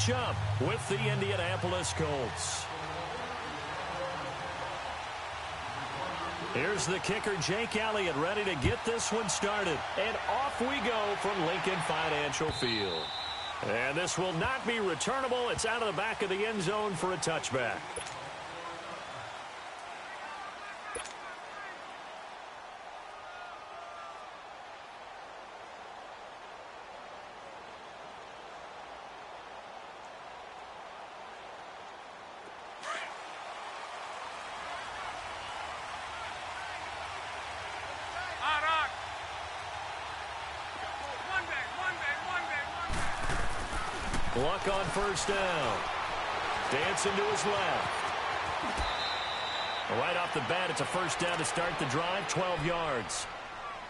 matchup with the Indianapolis Colts. Here's the kicker, Jake Elliott, ready to get this one started. And off we go from Lincoln Financial Field. And this will not be returnable. It's out of the back of the end zone for a touchback. Luck on first down. Dancing to his left. Right off the bat, it's a first down to start the drive, 12 yards.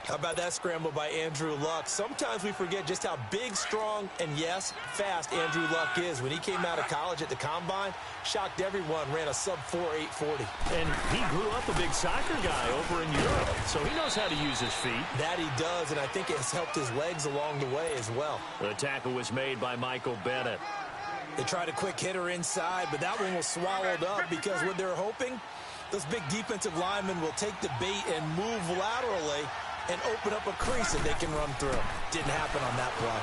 How about that scramble by Andrew Luck? Sometimes we forget just how big, strong, and, yes, fast Andrew Luck is. When he came out of college at the Combine, shocked everyone, ran a sub-4 840. And he grew up a big soccer guy over in Europe, so he knows how to use his feet. That he does, and I think it has helped his legs along the way as well. The tackle was made by Michael Bennett. They tried a quick hitter inside, but that one was swallowed up because what they're hoping, those big defensive linemen will take the bait and move laterally and open up a crease that they can run through. Didn't happen on that play.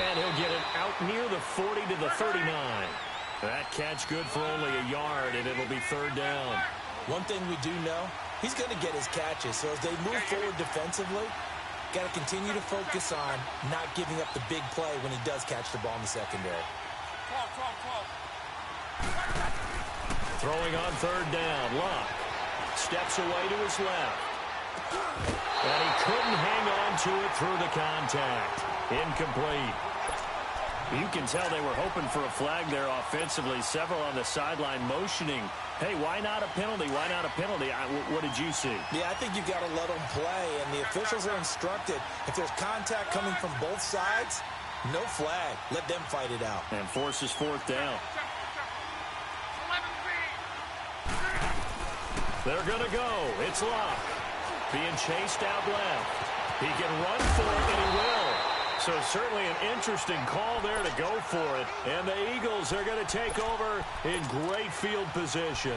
And he'll get it out near the 40 to the 39. That catch good for only a yard, and it'll be third down. One thing we do know, he's going to get his catches. So as they move forward defensively, got to continue to focus on not giving up the big play when he does catch the ball in the secondary. Throwing on third down, Luck steps away to his left. And he couldn't hang on to it through the contact. Incomplete. You can tell they were hoping for a flag there offensively. Several on the sideline motioning. Hey, why not a penalty? Why not a penalty? What did you see? Yeah, I think you've got to let them play, and the officials are instructed. If there's contact coming from both sides, no flag. Let them fight it out. And forces fourth down. They're going to go. It's Luck. Being chased out left. He can run for it, and he will. So certainly an interesting call there to go for it. And the Eagles are going to take over in great field position.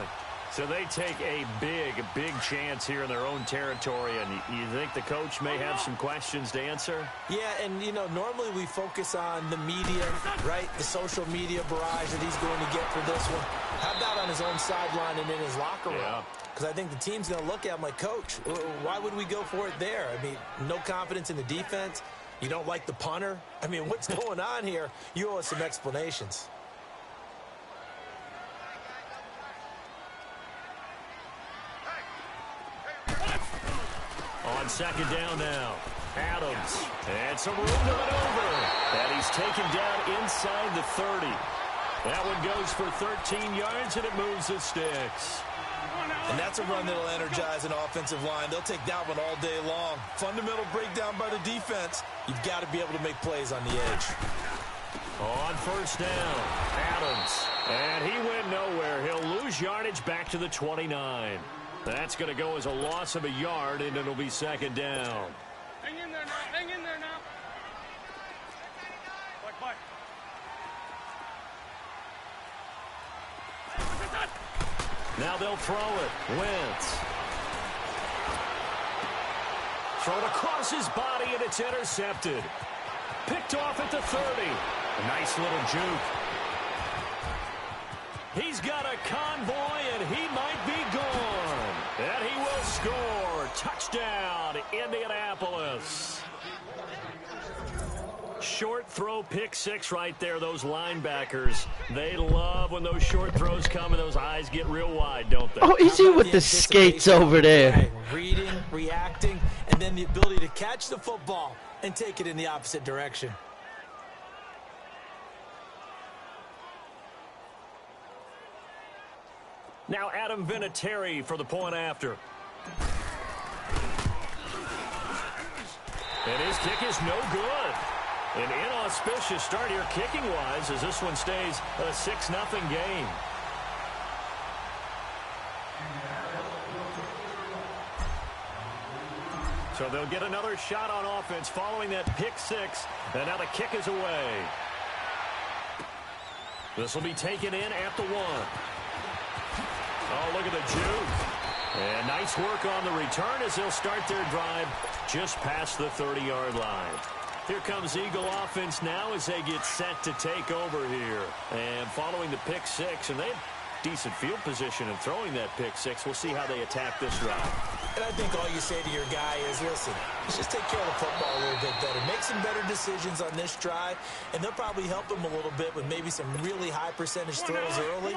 So they take a big chance here in their own territory. And you think the coach may have some questions to answer? Yeah, and, you know, normally we focus on the media, right? The social media barrage that he's going to get for this one. How about on his own sideline and in his locker room? Yeah. Because I think the team's going to look at him like, Coach, why would we go for it there? I mean, no confidence in the defense. You don't like the punter? I mean, what's going on here? You owe us some explanations. On second down now, Adams. And some room to maneuver. And he's taken down inside the 30. That one goes for 13 yards, and it moves the sticks. And that's a run that'll energize an offensive line. They'll take that one all day long. Fundamental breakdown by the defense. You've got to be able to make plays on the edge. On first down, Adams. And he went nowhere. He'll lose yardage back to the 29. That's going to go as a loss of a yard, and it'll be second down. Hang in there now. Hang in there now. Bye. Now they'll throw it. Wentz. Thrown across his body, and it's intercepted. Picked off at the 30. A nice little juke. He's got a convoy, and he might be gone. And he will score. Touchdown, Indianapolis. Short throw, pick six right there. Those linebackers, they love when those short throws come and those eyes get real wide, don't they? Oh, is he with the skates over there? Right. Reading, reacting, and then the ability to catch the football and take it in the opposite direction. Now Adam Vinatieri for the point after. And his kick is no good. An inauspicious start here kicking-wise as this one stays a 6-0 game. So they'll get another shot on offense following that pick six. And now the kick is away. This will be taken in at the 1. Oh, look at the juke. And nice work on the return as they'll start their drive just past the 30-yard line. Here comes Eagle offense now as they get set to take over here. And following the pick 6, and they have decent field position in throwing that pick 6. We'll see how they attack this drive. And I think all you say to your guy is, listen, let's just take care of the football a little bit better. Make some better decisions on this drive, and they'll probably help him a little bit with maybe some really high percentage throws early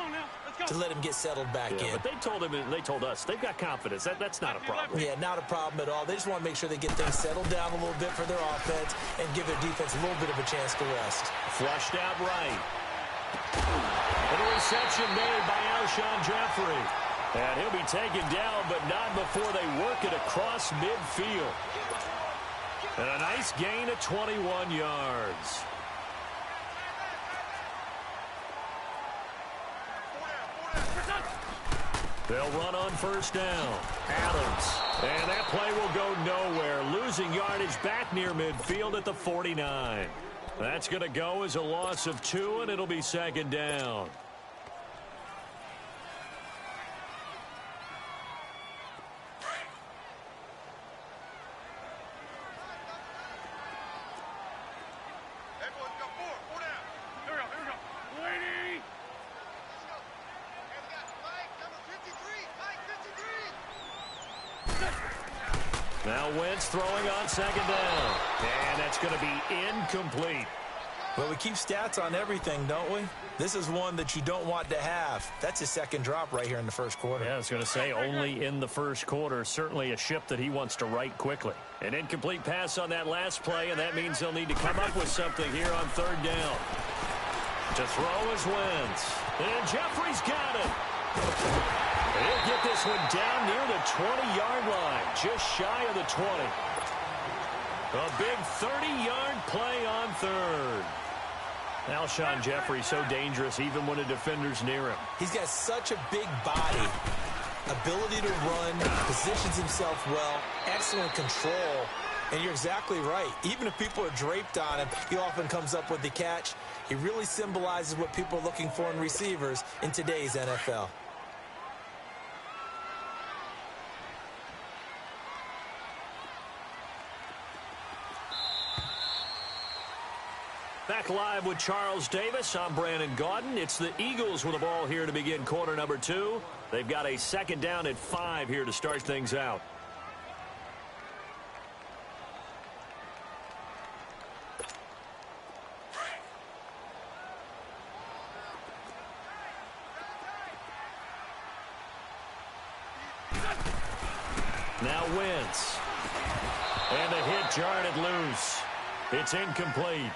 to let him get settled back in. But they told him, and they told us, they've got confidence. That's not a problem. Yeah, not a problem at all. They just want to make sure they get things settled down a little bit for their offense and give their defense a little bit of a chance to rest. Flushed out right. And a reception made by Alshon Jeffrey. And he'll be taken down, but not before they work it across midfield. And a nice gain of 21 yards. They'll run on first down. Adams. And that play will go nowhere. Losing yardage back near midfield at the 49. That's going to go as a loss of 2, and it'll be second down. Now Wentz throwing on second down. And that's going to be incomplete. Well, we keep stats on everything, don't we? This is one that you don't want to have. That's his second drop right here in the first quarter. Yeah, I was going to say only in the first quarter. Certainly a ship that he wants to right quickly. An incomplete pass on that last play, and that means they'll need to come up with something here on third down. To throw is Wentz. And Jeffrey's got it. He'll get this one down near the 20-yard line, just shy of the 20. A big 30-yard play on third. Alshon Jeffrey so dangerous even when a defender's near him. He's got such a big body, ability to run, positions himself well, excellent control. And you're exactly right. Even if people are draped on him, he often comes up with the catch. He really symbolizes what people are looking for in receivers in today's NFL. Back live with Charles Davis. I'm Brandon Gaudin. It's the Eagles with the ball here to begin quarter number 2. They've got a second down at 5 here to start things out. Now Wentz. And the hit jarred it loose. It's incomplete.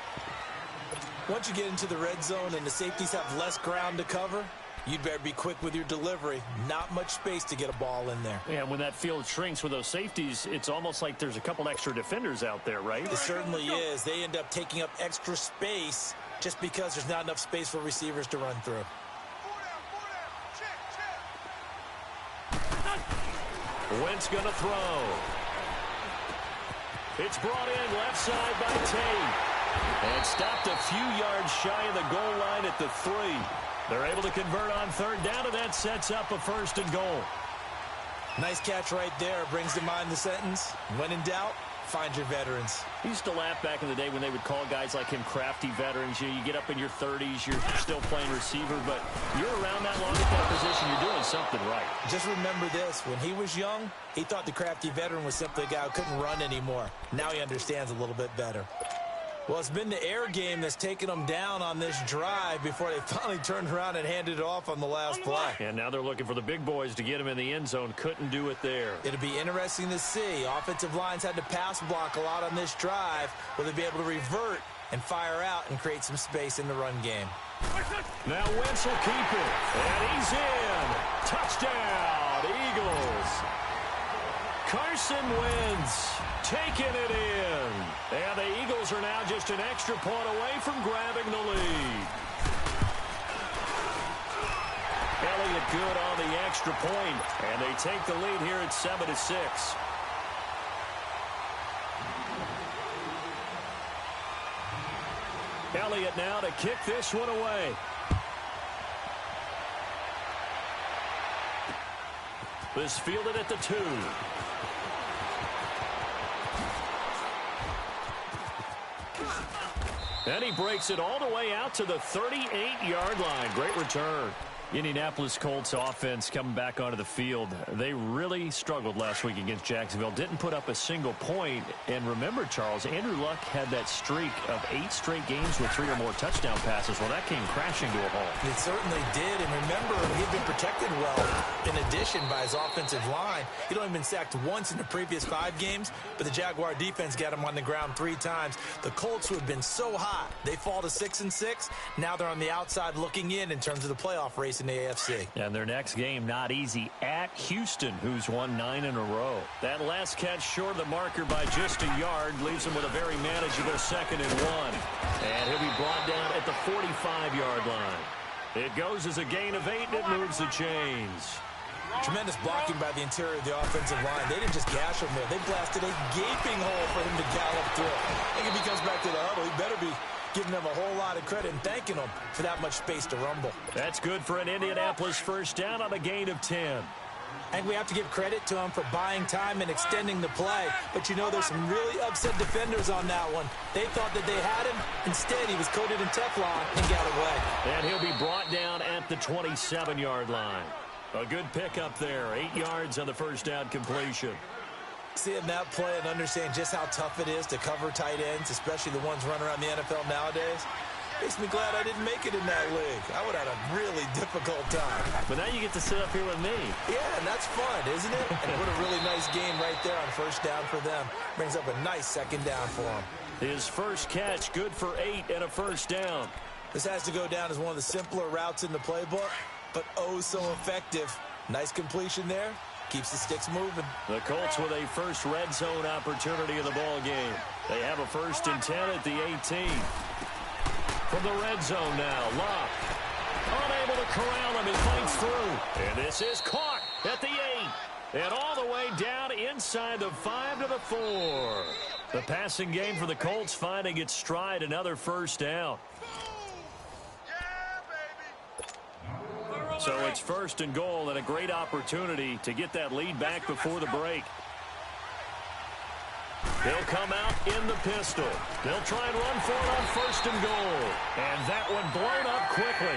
Once you get into the red zone and the safeties have less ground to cover, you'd better be quick with your delivery. Not much space to get a ball in there. Yeah, when that field shrinks with those safeties, it's almost like there's a couple extra defenders out there, right? It certainly is. They end up taking up extra space just because there's not enough space for receivers to run through. Wentz going to throw. It's brought in left side by Tate. And stopped a few yards shy of the goal line at the 3. They're able to convert on third down, and that sets up a first and goal. Nice catch right there. Brings to mind the sentence, when in doubt, find your veterans. He used to laugh back in the day when they would call guys like him crafty veterans. You get up in your 30s, you're still playing receiver, but you're around that long at that position, you're doing something right. Just remember this. When he was young, he thought the crafty veteran was simply a guy who couldn't run anymore. Now he understands a little bit better. Well, it's been the air game that's taken them down on this drive before they finally turned around and handed it off on the last play. And now they're looking for the big boys to get him in the end zone. Couldn't do it there. It'll be interesting to see. Offensive lines had to pass block a lot on this drive. Will they be able to revert and fire out and create some space in the run game? Now Wentz will keep it. And he's in. Touchdown, Eagles. Carson Wentz taking it in. And the Eagles are now just an extra point away from grabbing the lead. Elliott good on the extra point, and they take the lead here at 7-6. Elliott now to kick this one away. This fielded at the 2. And he breaks it all the way out to the 38-yard line. Great return. Indianapolis Colts offense coming back onto the field. They really struggled last week against Jacksonville. Didn't put up a single point. And remember, Charles, Andrew Luck had that streak of 8 straight games with 3 or more touchdown passes. Well, that came crashing to a halt. It certainly did. And remember, he'd been protected well in addition by his offensive line. He'd only been sacked once in the previous 5 games, but the Jaguar defense got him on the ground 3 times. The Colts, who have been so hot, they fall to 6-6. Now they're on the outside looking in terms of the playoff race in the AFC. And their next game not easy at Houston, who's won 9 in a row. That last catch short of the marker by just a yard leaves him with a very manageable 2nd and 1. And he'll be brought down at the 45-yard line. It goes as a gain of 8, and it moves the chains. Tremendous blocking by the interior of the offensive line. They didn't just gash him there. They blasted a gaping hole for him to gallop through. I think if he comes back to the huddle, he better be giving them a whole lot of credit and thanking them for that much space to rumble. That's good for an Indianapolis first down on a gain of 10. And we have to give credit to him for buying time and extending the play. But you know, there's some really upset defenders on that one. They thought that they had him. Instead, he was coated in Teflon and got away. And he'll be brought down at the 27-yard line. A good pickup there. 8 yards on the first down completion. Seeing that play and understand just how tough it is to cover tight ends, especially the ones running around the NFL nowadays, makes me glad I didn't make it in that league. I would have had a really difficult time. But now you get to sit up here with me. Yeah, and that's fun, isn't it? And what a really nice game right there on first down for them. Brings up a nice 2nd down for them. His first catch, good for 8 and a first down. This has to go down as one of the simpler routes in the playbook, but oh so effective. Nice completion there. Keeps the sticks moving. The Colts with a first red zone opportunity in the ball game. They have a 1st and 10 at the 18. From the red zone now, Luck. Unable to corral him. He fights through. And this is caught at the 8. And all the way down inside the 5 to the 4. The passing game for the Colts finding its stride. Another first down. So it's 1st and goal and a great opportunity to get that lead back before the break. They'll come out in the pistol. They'll try and run for it on 1st and goal. And that one blown up quickly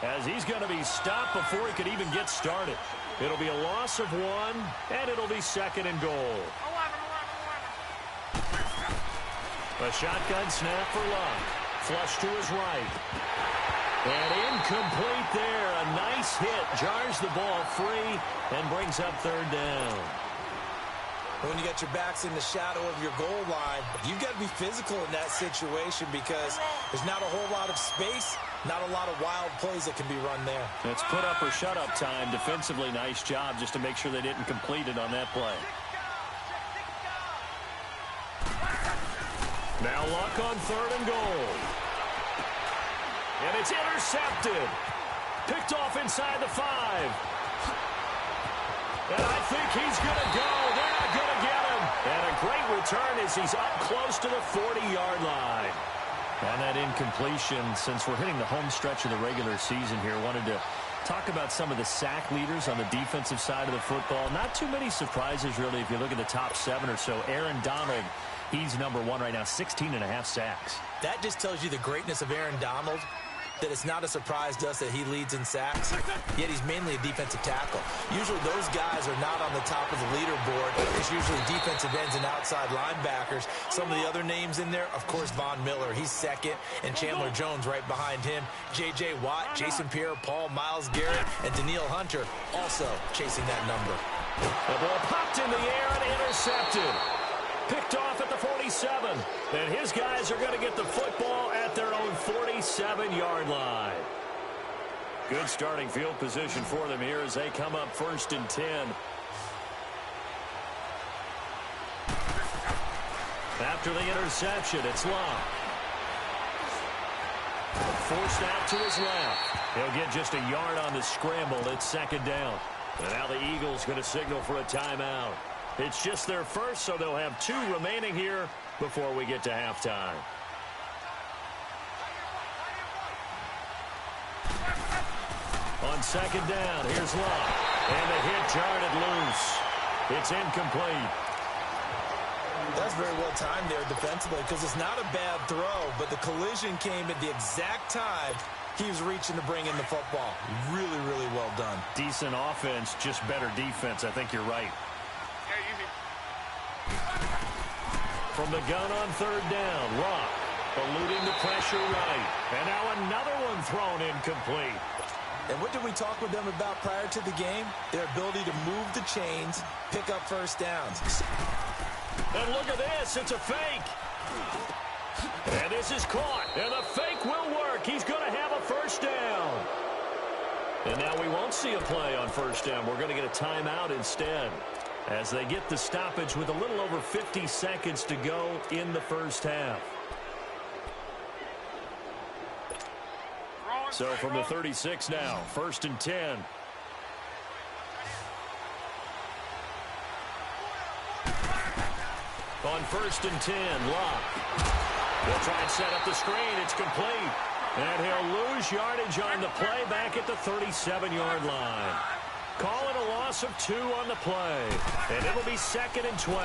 as he's going to be stopped before he could even get started. It'll be a loss of 1, and it'll be 2nd and goal. A shotgun snap for Luck. Flush to his right. And incomplete there. A nice hit. Jars the ball free and brings up 3rd down. When you got your backs in the shadow of your goal line, you've got to be physical in that situation because there's not a whole lot of space, not a lot of wild plays that can be run there. It's put up or shut up time. Defensively, nice job just to make sure they didn't complete it on that play. Now Luck on 3rd and goal. And it's intercepted. Picked off inside the 5. And I think he's going to go. They're not going to get him. And a great return as he's up close to the 40-yard line. And that incompletion, since we're hitting the home stretch of the regular season here, wanted to talk about some of the sack leaders on the defensive side of the football. Not too many surprises, really, if you look at the top 7 or so. Aaron Donald, he's number 1 right now, 16 and a half sacks. That just tells you the greatness of Aaron Donald, that it's not a surprise to us that he leads in sacks, yet he's mainly a defensive tackle. Usually those guys are not on the top of the leaderboard. It's usually defensive ends and outside linebackers. Some of the other names in there, of course, Von Miller, he's 2nd, and Chandler Jones right behind him. J.J. Watt, Jason Pierre-Paul, Myles Garrett, and Danielle Hunter also chasing that number. The ball popped in the air and intercepted. Picked off at the 47. And his guys are going to get the football at their own 47-yard line. Good starting field position for them here as they come up 1st and 10. After the interception, it's Luck. Forced out to his left. He'll get just a yard on the scramble. It's 2nd down. And now the Eagles going to signal for a timeout. It's just their first, so they'll have 2 remaining here before we get to halftime. On 2nd down, here's Luck. And the hit jarred it loose. It's incomplete. That's very well timed there defensively because it's not a bad throw, but the collision came at the exact time he was reaching to bring in the football. Really, really well done. Decent offense, just better defense. I think you're right. From the gun on third down, Luck eluding the pressure right. And now another one thrown incomplete. And what did we talk with them about prior to the game? Their ability to move the chains, pick up first downs. And look at this. It's a fake. And this is caught. And the fake will work. He's going to have a first down. And now we won't see a play on first down. We're going to get a timeout instead as they get the stoppage with a little over 50 seconds to go in the first half. So from the 36 now, 1st and 10. On 1st and 10, Luck. He'll try and set up the screen. It's complete. And he'll lose yardage on the play back at the 37-yard line. Call it a loss of 2 on the play. And it'll be 2nd and 12.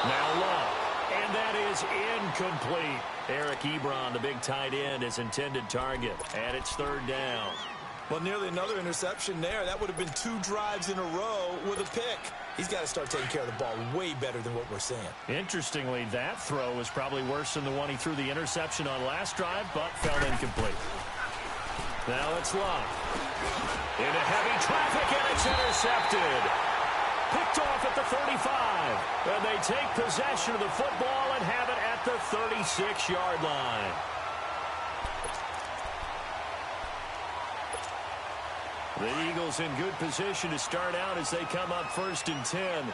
Now Luck. And that is incomplete. Eric Ebron, the big tight end, his intended target. And it's 3rd down. Well, nearly another interception there. That would have been 2 drives in a row with a pick. He's got to start taking care of the ball way better than what we're seeing. Interestingly, that throw was probably worse than the one he threw the interception on last drive, but fell incomplete. Now it's Luck. Into heavy traffic, and it's intercepted. Picked off at the 35. And they take possession of the football and have it at the 36-yard line. The Eagles in good position to start out as they come up 1st and 10.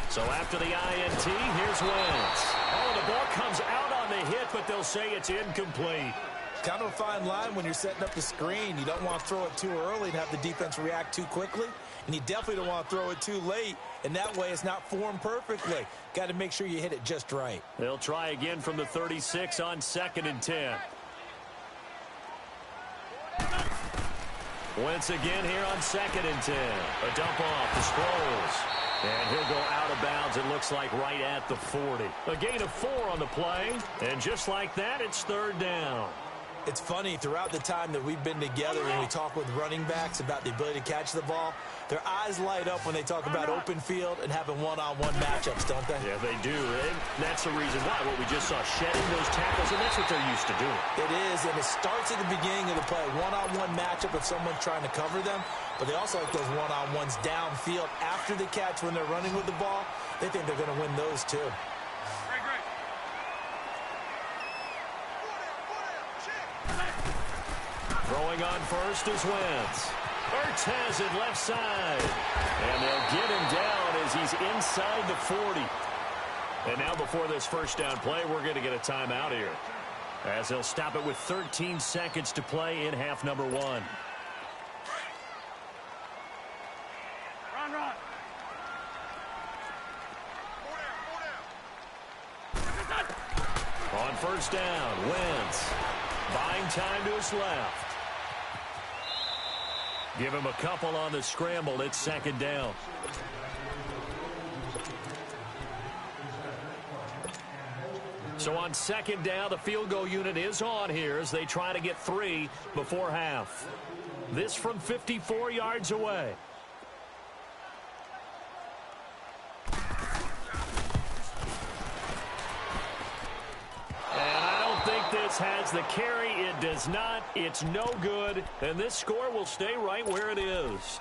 So after the INT, here's Wentz. Oh, the ball comes out on the hit, but they'll say it's incomplete. Kind of a fine line when you're setting up the screen. You don't want to throw it too early and have the defense react too quickly. And you definitely don't want to throw it too late. And that way it's not formed perfectly. Got to make sure you hit it just right. They'll try again from the 36 on 2nd and 10. Wentz again here on 2nd and 10. A dump off to Sproles. And he'll go out of bounds, it looks like, right at the 40. A gain of 4 on the play. And just like that, it's 3rd down. It's funny, throughout the time that we've been together and we talk with running backs about the ability to catch the ball, their eyes light up when they talk about open field and having one-on-one matchups, don't they? Yeah, they do. And that's the reason why. What we just saw, shedding those tackles, and that's what they're used to doing. It is, and it starts at the beginning of the play. One-on-one matchup if someone's trying to cover them, but they also like those one-on-ones downfield after the catch when they're running with the ball. They think they're going to win those too. Throwing on first is Wentz. Ertz has it left side. And they'll get him down as he's inside the 40. And now before this first down play, we're going to get a timeout here, as they'll stop it with 13 seconds to play in half number 1. Run. On first down, Wentz buying time to his left. Give him a couple on the scramble. It's 2nd down. So on 2nd down, the field goal unit is on here as they try to get 3 before half. This from 54 yards away. This has the carry. It does not. It's no good. And this score will stay right where it is.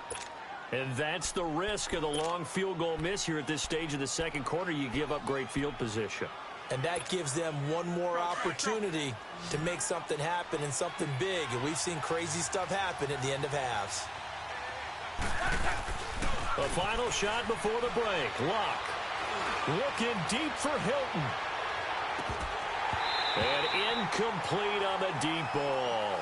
And that's the risk of the long field goal miss here at this stage of the second quarter. You give up great field position. And that gives them one more opportunity to make something happen and something big. And we've seen crazy stuff happen at the end of halves. The final shot before the break. Luck looking deep for Hilton. And incomplete on the deep ball.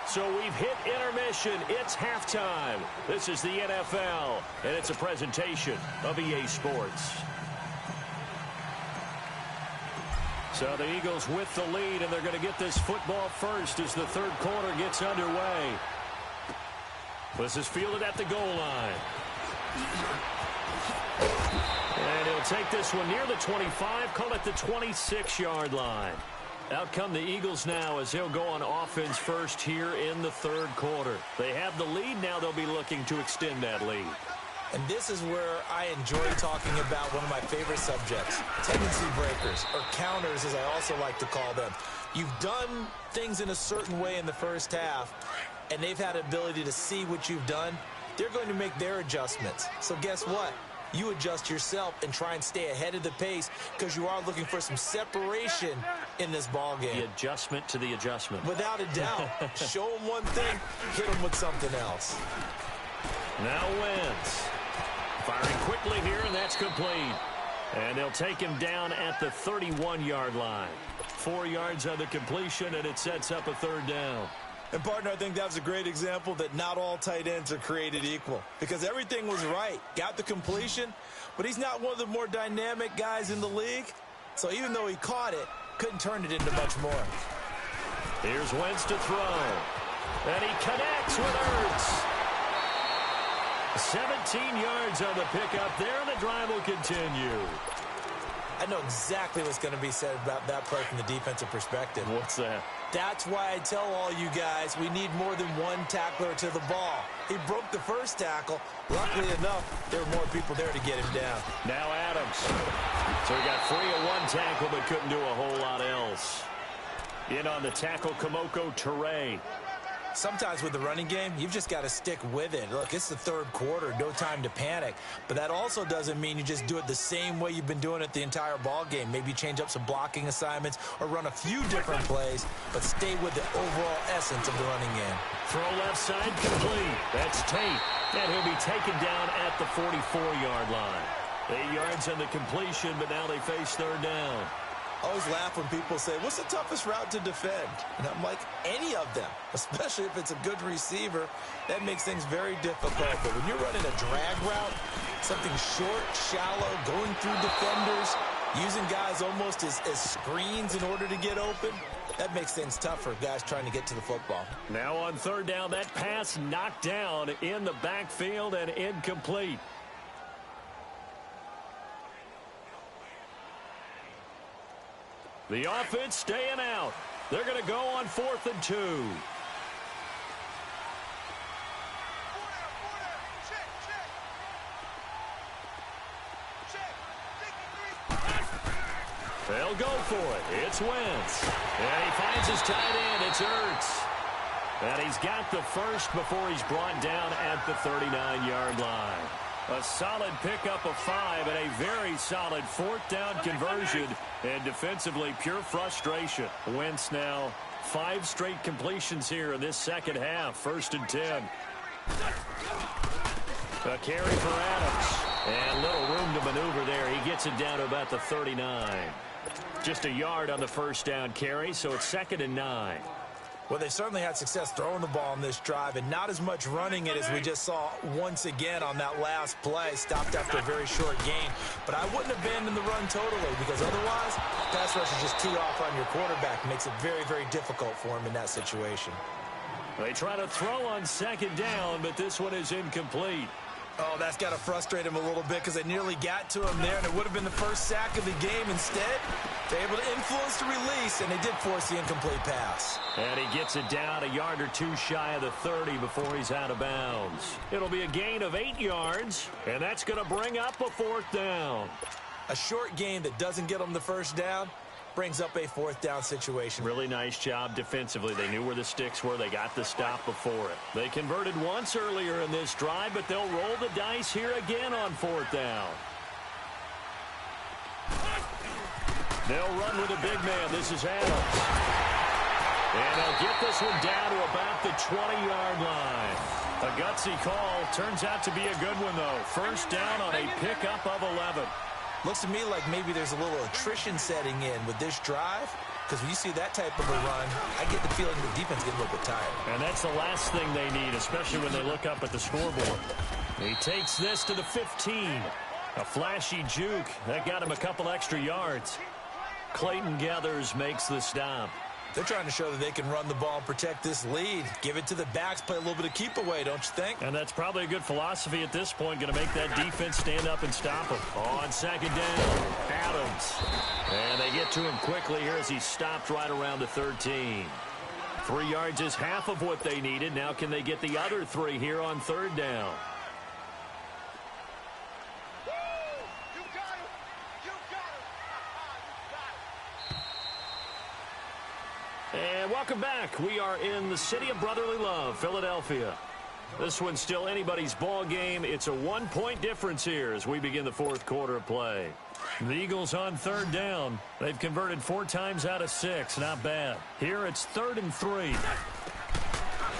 So we've hit intermission. It's halftime. This is the NFL, and it's a presentation of EA Sports. So the Eagles with the lead, and they're going to get this football first as the third quarter gets underway. This is fielded at the goal line. And he'll take this one near the 25, call it the 26-yard line. Out come the Eagles now as they'll go on offense first here in the third quarter. They have the lead. Now they'll be looking to extend that lead. And this is where I enjoy talking about one of my favorite subjects, tendency breakers, or counters as I also like to call them. You've done things in a certain way in the first half, and they've had ability to see what you've done. They're going to make their adjustments. So guess what? You adjust yourself and try and stay ahead of the pace because you are looking for some separation in this ball game. The adjustment to the adjustment. Without a doubt. Show them one thing, hit them with something else. Now Wentz. Firing quickly here, and that's complete. And they'll take him down at the 31-yard line. 4 yards on the completion, and it sets up a third down. And, partner, I think that was a great example that not all tight ends are created equal because everything was right. Got the completion, but he's not one of the more dynamic guys in the league. So even though he caught it, couldn't turn it into much more. Here's Wentz to throw. And he connects with Ertz. 17 yards on the pickup there, and the drive will continue. I know exactly what's going to be said about that play from the defensive perspective. What's that? That's why I tell all you guys we need more than one tackler to the ball. He broke the first tackle. Luckily enough, there were more people there to get him down. Now Adams. So he got free of one tackle but couldn't do a whole lot else. In on the tackle, Kamoko Toure. Sometimes with the running game, you've just got to stick with it. Look, it's the third quarter, no time to panic. But that also doesn't mean you just do it the same way you've been doing it the entire ball game. Maybe change up some blocking assignments or run a few different plays, but stay with the overall essence of the running game. Throw left side complete. That's Tate. And he'll be taken down at the 44-yard line. 8 yards on the completion, but now they face third down. I always laugh when people say, what's the toughest route to defend? And I'm like, any of them, especially if it's a good receiver. That makes things very difficult. But when you're running a drag route, something short, shallow, going through defenders, using guys almost as screens in order to get open, that makes things tough for guys trying to get to the football. Now on third down, that pass knocked down in the backfield and incomplete. The offense staying out. They're going to go on 4th and 2. They'll go for it. It's Wentz. And he finds his tight end. It's Ertz. And he's got the first before he's brought down at the 39-yard line. A solid pickup of 5 and a very solid 4th down conversion. And defensively, pure frustration. Wentz now 5 straight completions here in this second half. 1st and 10. A carry for Adams. And little room to maneuver there. He gets it down to about the 39. Just a yard on the first down carry, so it's 2nd and 9. Well, they certainly had success throwing the ball on this drive and not as much running it as we just saw once again on that last play. Stopped after a very short gain. But I wouldn't abandon the run totally because otherwise, pass rush is just tee off on your quarterback. Makes it very, very difficult for him in that situation. They try to throw on 2nd down, but this one is incomplete. Oh, that's got to frustrate him a little bit because they nearly got to him there, and it would have been the first sack of the game. Instead, they're able to influence the release, and they did force the incomplete pass. And he gets it down a yard or two shy of the 30 before he's out of bounds. It'll be a gain of 8 yards, and that's going to bring up a 4th down. A short gain that doesn't get them the first down brings up a 4th down situation. Really nice job defensively. They knew where the sticks were. They got the stop before it. They converted once earlier in this drive, but they'll roll the dice here again on 4th down. They'll run with a big man. This is Adams. And they'll get this one down to about the 20-yard line. A gutsy call. Turns out to be a good one, though. First down on a pickup of 11. Looks to me like maybe there's a little attrition setting in with this drive. Because when you see that type of a run, I get the feeling the defense gets a little bit tired. And that's the last thing they need, especially when they look up at the scoreboard. He takes this to the 15. A flashy juke. That got him a couple extra yards. Clayton Gathers makes the stop. They're trying to show that they can run the ball and protect this lead. Give it to the backs, play a little bit of keep away, don't you think? And that's probably a good philosophy at this point. Going to make that defense stand up and stop him. On second down, Adams. And they get to him quickly here as he stopped right around the 13. 3 yards is half of what they needed. Now can they get the other 3 here on third down? And welcome back. We are in the city of brotherly love, Philadelphia. This one's still anybody's ball game. It's a 1-point difference here as we begin the fourth quarter of play. The Eagles on third down. They've converted 4 times out of 6. Not bad. Here it's 3rd and 3.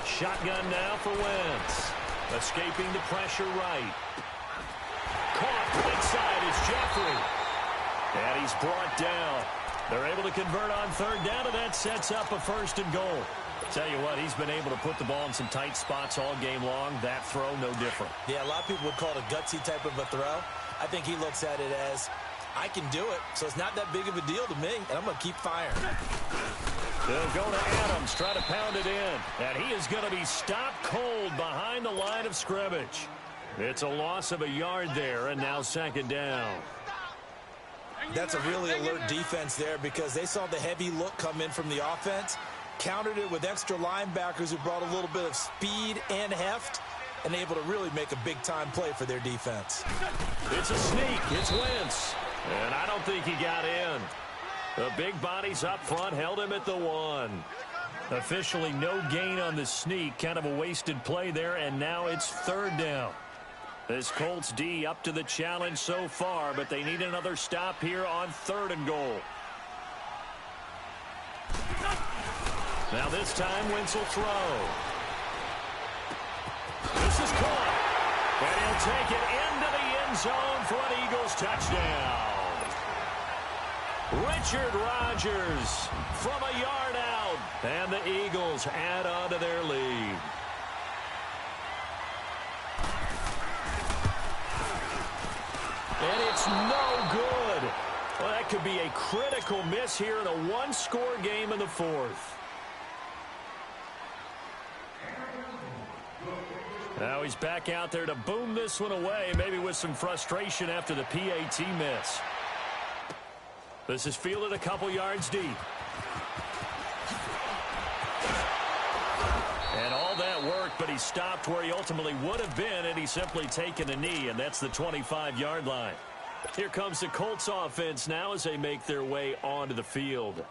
Shotgun now for Wentz. Escaping the pressure right. Caught right side is Jeffrey. And he's brought down. They're able to convert on third down, and that sets up a 1st and goal. Tell you what, he's been able to put the ball in some tight spots all game long. That throw, no different. Yeah, a lot of people would call it a gutsy type of a throw. I think he looks at it as, I can do it, so it's not that big of a deal to me, and I'm going to keep firing. They'll go to Adams, try to pound it in, and he is going to be stopped cold behind the line of scrimmage. It's a loss of a yard there, and now 2nd down. That's a really alert defense there because they saw the heavy look come in from the offense, countered it with extra linebackers who brought a little bit of speed and heft, and able to really make a big-time play for their defense. It's a sneak. It's Wentz. And I don't think he got in. The big bodies up front held him at the 1. Officially no gain on the sneak. Kind of a wasted play there, and now it's 3rd down. This Colts D up to the challenge so far, but they need another stop here on 3rd and goal. Now this time, Wentz will throw. This is caught. And he'll take it into the end zone for an Eagles touchdown. Richard Rodgers from a yard out. And the Eagles add on to their lead. And it's no good. Well, that could be a critical miss here in a 1-score game in the 4th. Now he's back out there to boom this one away, maybe with some frustration after the PAT miss. This is fielded a couple yards deep. And all that work, but he stopped where he ultimately would have been, and he's simply taken a knee, and that's the 25-yard line. Here comes the Colts offense now as they make their way onto the field.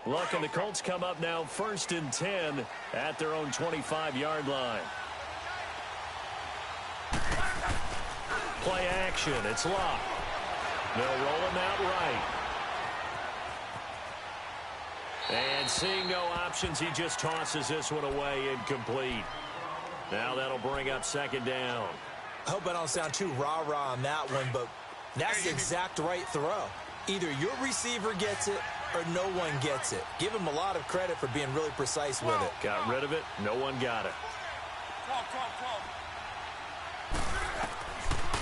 Look, and the Colts come up now 1st and 10 at their own 25-yard line. Play action. It's locked. They'll roll him out right. And seeing no options, he just tosses this one away incomplete. Now that'll bring up 2nd down. I hope I don't sound too rah-rah on that one, but that's the exact right throw. Either your receiver gets it or no one gets it. Give him a lot of credit for being really precise with it. Got rid of it. No one got it.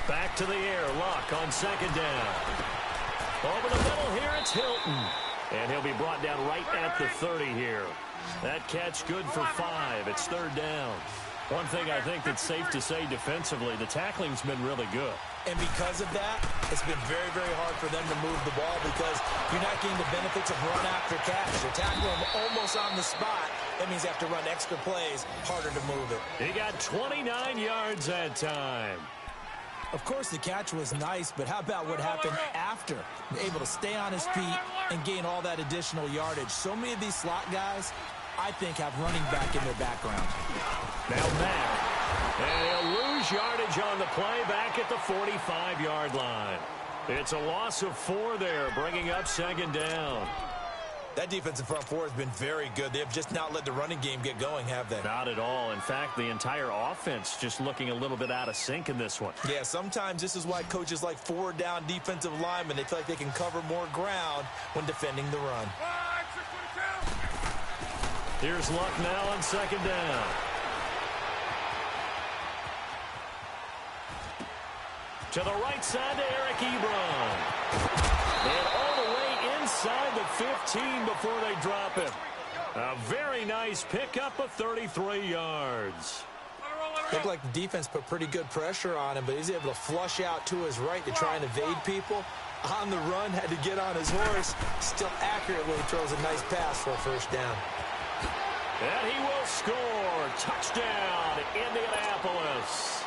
Back to the air. Luck on 2nd down. Over the middle here, it's Hilton. And he'll be brought down right at the 30 here. That catch good for 5. It's 3rd down. One thing I think that's safe to say defensively, the tackling's been really good. And because of that, it's been very, very hard for them to move the ball because you're not getting the benefits of run after catch. You're tackling them almost on the spot. That means you have to run extra plays, harder to move it. He got 29 yards that time. Of course, the catch was nice, but how about what happened after? Able to stay on his feet and gain all that additional yardage. So many of these slot guys, I think, have running back in their background. Now Mack. And he'll lose yardage on the play back at the 45-yard line. It's a loss of 4 there, bringing up 2nd down. That defensive front 4 has been very good. They have just not let the running game get going, have they? Not at all. In fact, the entire offense just looking a little bit out of sync in this one. Yeah, sometimes this is why coaches like 4-down defensive linemen, they feel like they can cover more ground when defending the run. Here's Luck now on 2nd down. To the right side to Eric Ebron. inside the 15 before they drop him. A very nice pickup of 33 yards. Looked like the defense put pretty good pressure on him, but he's able to flush out to his right to try and evade people. On the run, had to get on his horse. Still accurately throws a nice pass for a first down. And he will score. Touchdown, Indianapolis.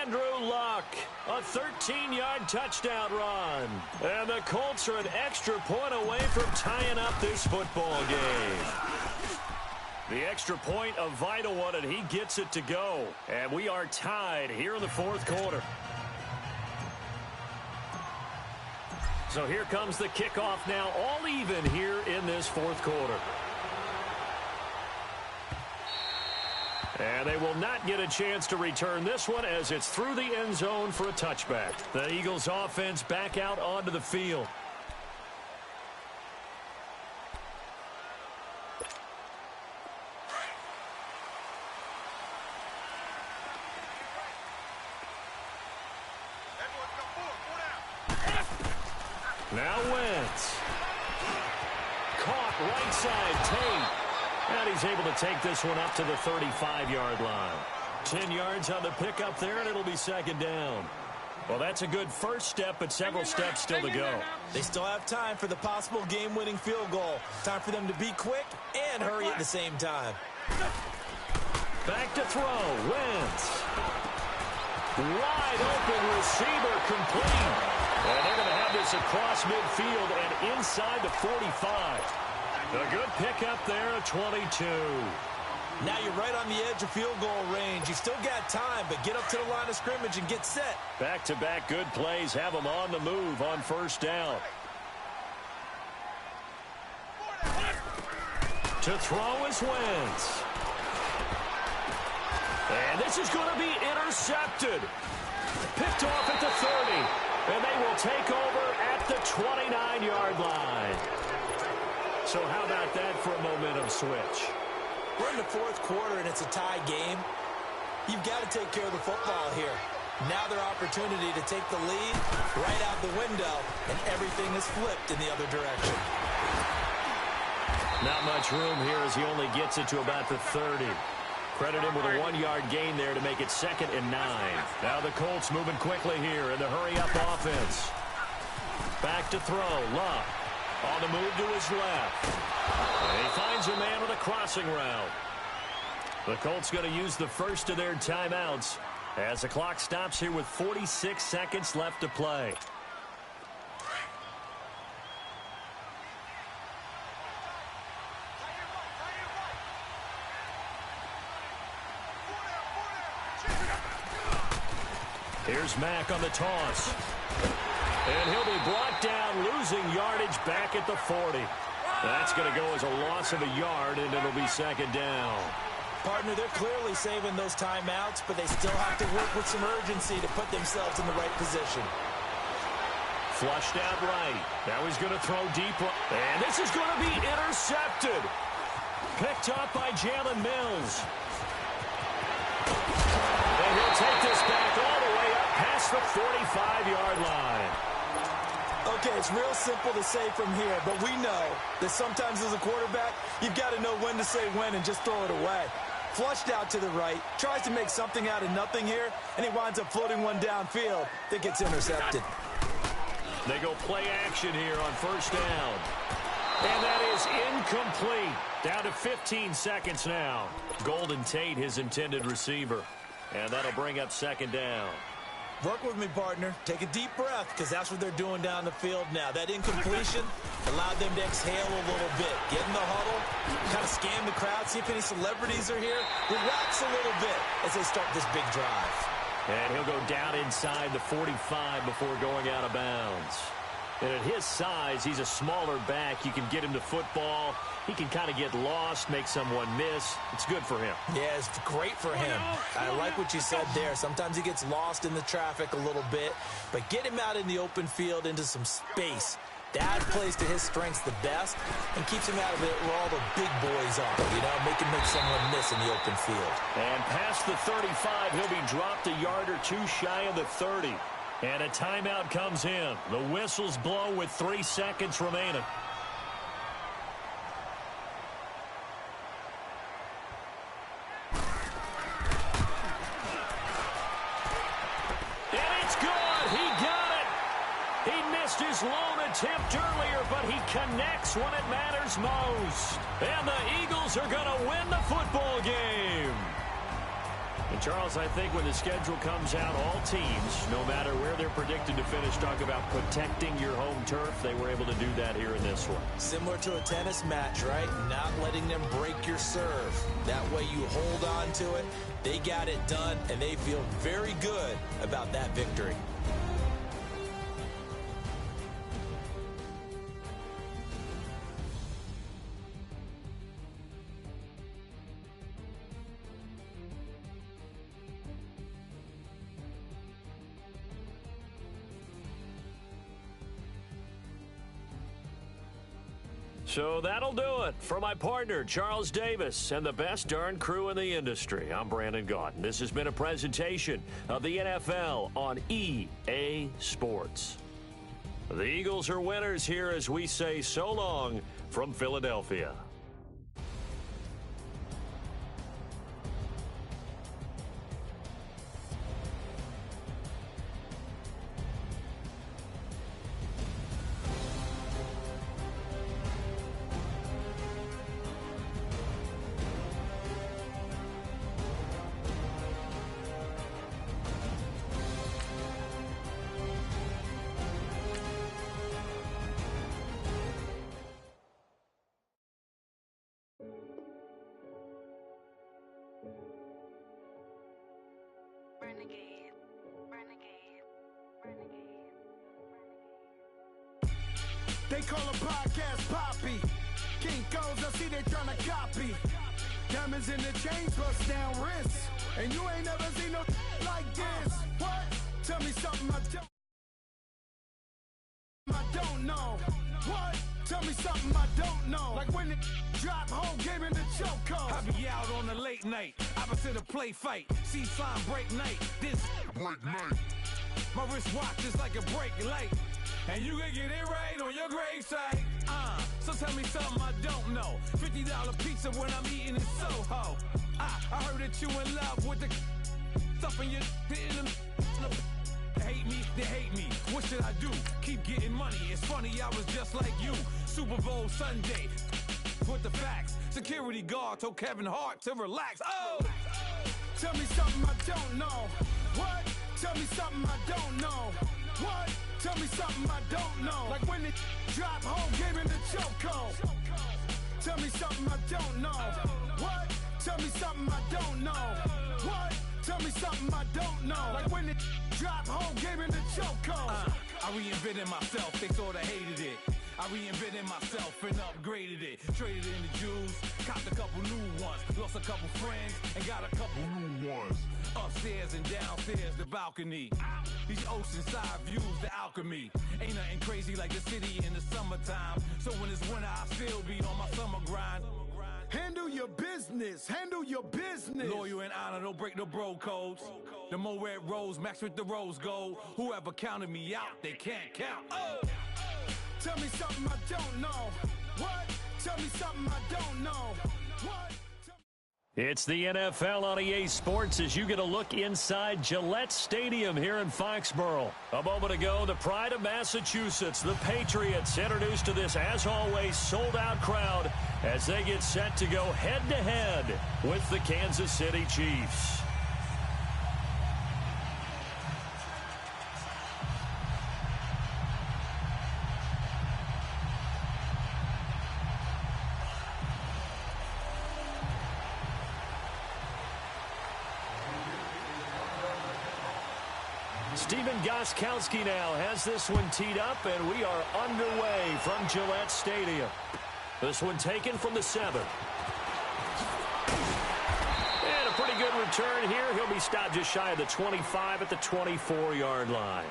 Andrew Luck, a 13-yard touchdown run. And the Colts are an extra point away from tying up this football game. The extra point, a vital one, and he gets it to go. And we are tied here in the fourth quarter. So here comes the kickoff now, all even here in this fourth quarter. And they will not get a chance to return this one as it's through the end zone for a touchback. The Eagles offense back out onto the field. Now Wentz. Caught right side, Tate. And he's able to take this one up to the 35-yard line. 10 yards on the pickup there, and it'll be second down. Well, that's a good first step, but several steps still to go. They still have time for the possible game-winning field goal. Time for them to be quick and hurry at the same time. Back to throw. Wentz. Wide open receiver complete. And they're going to have this across midfield and inside the 45. A good pickup there at 22. Now you're right on the edge of field goal range. You've still got time, but get up to the line of scrimmage and get set. Back-to-back good plays have them on the move on first down. To throw is Wentz. And this is going to be intercepted. Picked off at the 30. And they will take over at the 29-yard line. So how about that for a momentum switch? We're in the fourth quarter, and it's a tie game. You've got to take care of the football here. Now their opportunity to take the lead right out the window, and everything is flipped in the other direction. Not much room here as he only gets it to about the 30. Credit him with a 1-yard gain there to make it 2nd and 9. Now the Colts moving quickly here in the hurry-up offense. Back to throw. Luck on the move to his left. And he finds a man on the crossing route. The Colts going to use the first of their timeouts as the clock stops here with 46 seconds left to play. Here's Mack on the toss. And he'll be brought down, losing yardage back at the 40. That's going to go as a loss of a yard, and it'll be second down. Partner, they're clearly saving those timeouts, but they still have to work with some urgency to put themselves in the right position. Flushed out right. Now he's going to throw deep. And this is going to be intercepted. Picked up by Jalen Mills. And he'll take this back all the way up past the 45-yard line. Okay, it's real simple to say from here, but we know that sometimes as a quarterback, you've got to know when to say when and just throw it away. Flushed out to the right, tries to make something out of nothing here, and he winds up floating one downfield that gets intercepted. They go play action here on first down. And that is incomplete. Down to 15 seconds now. Golden Tate, his intended receiver. And that'll bring up second down. Work with me, partner. Take a deep breath, because that's what they're doing down the field now. That incompletion allowed them to exhale a little bit. Get in the huddle, kind of scan the crowd, see if any celebrities are here. Relax a little bit as they start this big drive. And he'll go down inside the 45 before going out of bounds. And at his size, he's a smaller back. You can get him to football. He can kind of get lost, make someone miss. It's good for him. Yeah, it's great for him. I like what you said there. Sometimes he gets lost in the traffic a little bit, but get him out in the open field into some space. That plays to his strengths the best and keeps him out of it where all the big boys are, you know, make someone miss in the open field. And past the 35, he'll be dropped a yard or two shy of the 30. And a timeout comes in. The whistles blow with 3 seconds remaining. And it's good. He got it. He missed his lone attempt earlier, but he connects when it matters most. And the Eagles are going to win the football game. And, Charles, I think when the schedule comes out, all teams, no matter where they're predicted to finish, talk about protecting your home turf. They were able to do that here in this one. Similar to a tennis match, right? Not letting them break your serve. That way you hold on to it. They got it done, and they feel very good about that victory. So that'll do it for my partner, Charles Davis, and the best darn crew in the industry. I'm Brandon Gaudin. This has been a presentation of the NFL on EA Sports. The Eagles are winners here as we say so long from Philadelphia. They call a podcast Poppy. Kinkos, I see they tryna copy. Diamonds in the chains, bust down wrists. And you ain't never seen no like this. What? Tell me something I don't know. What? Tell me something I don't know. Like when it drop home, game in the chokehold. I be out on a late night, opposite a play fight. See sign break night, this break night. My wristwatch is like a brake light. And you can get it right on your gravesite. So tell me something I don't know. $50 pizza when I'm eating in Soho. I heard that you in love with the stuff in your in them. Hate me, they hate me. What should I do? Keep getting money. It's funny, I was just like you. Super Bowl Sunday. With the facts. Security guard told Kevin Hart to relax. Oh! Tell me something I don't know. What? Tell me something I don't know. What? Tell me something I don't know. Like when it drop home, game in the chokehold. Tell me something I don't know. What? Tell me something I don't know. What? Tell me something I don't know. Like when it drop home, game in the chokehold. I reinvented myself, they sorta hated it. I reinvented myself and upgraded it. Traded in the Jews, copped a couple new ones. Lost a couple friends and got a couple new ones. Upstairs and downstairs, the balcony. These oceanside views, the alchemy. Ain't nothing crazy like the city in the summertime. So when it's winter, I still be on my summer grind. Handle your business, handle your business. Loyal and honor, don't break the bro codes. The more red rose, max with the rose gold. Whoever counted me out, they can't count. Oh! Tell me something I don't know. What? Tell me something I don't know. What? It's the NFL on EA Sports as you get a look inside Gillette Stadium here in Foxborough. A moment ago, the pride of Massachusetts, the Patriots, introduced to this, as always, sold-out crowd as they get set to go head-to-head with the Kansas City Chiefs. Stephen Gostkowski now has this one teed up, and we are underway from Gillette Stadium. This one taken from the 7. And a pretty good return here. He'll be stopped just shy of the 25 at the 24-yard line.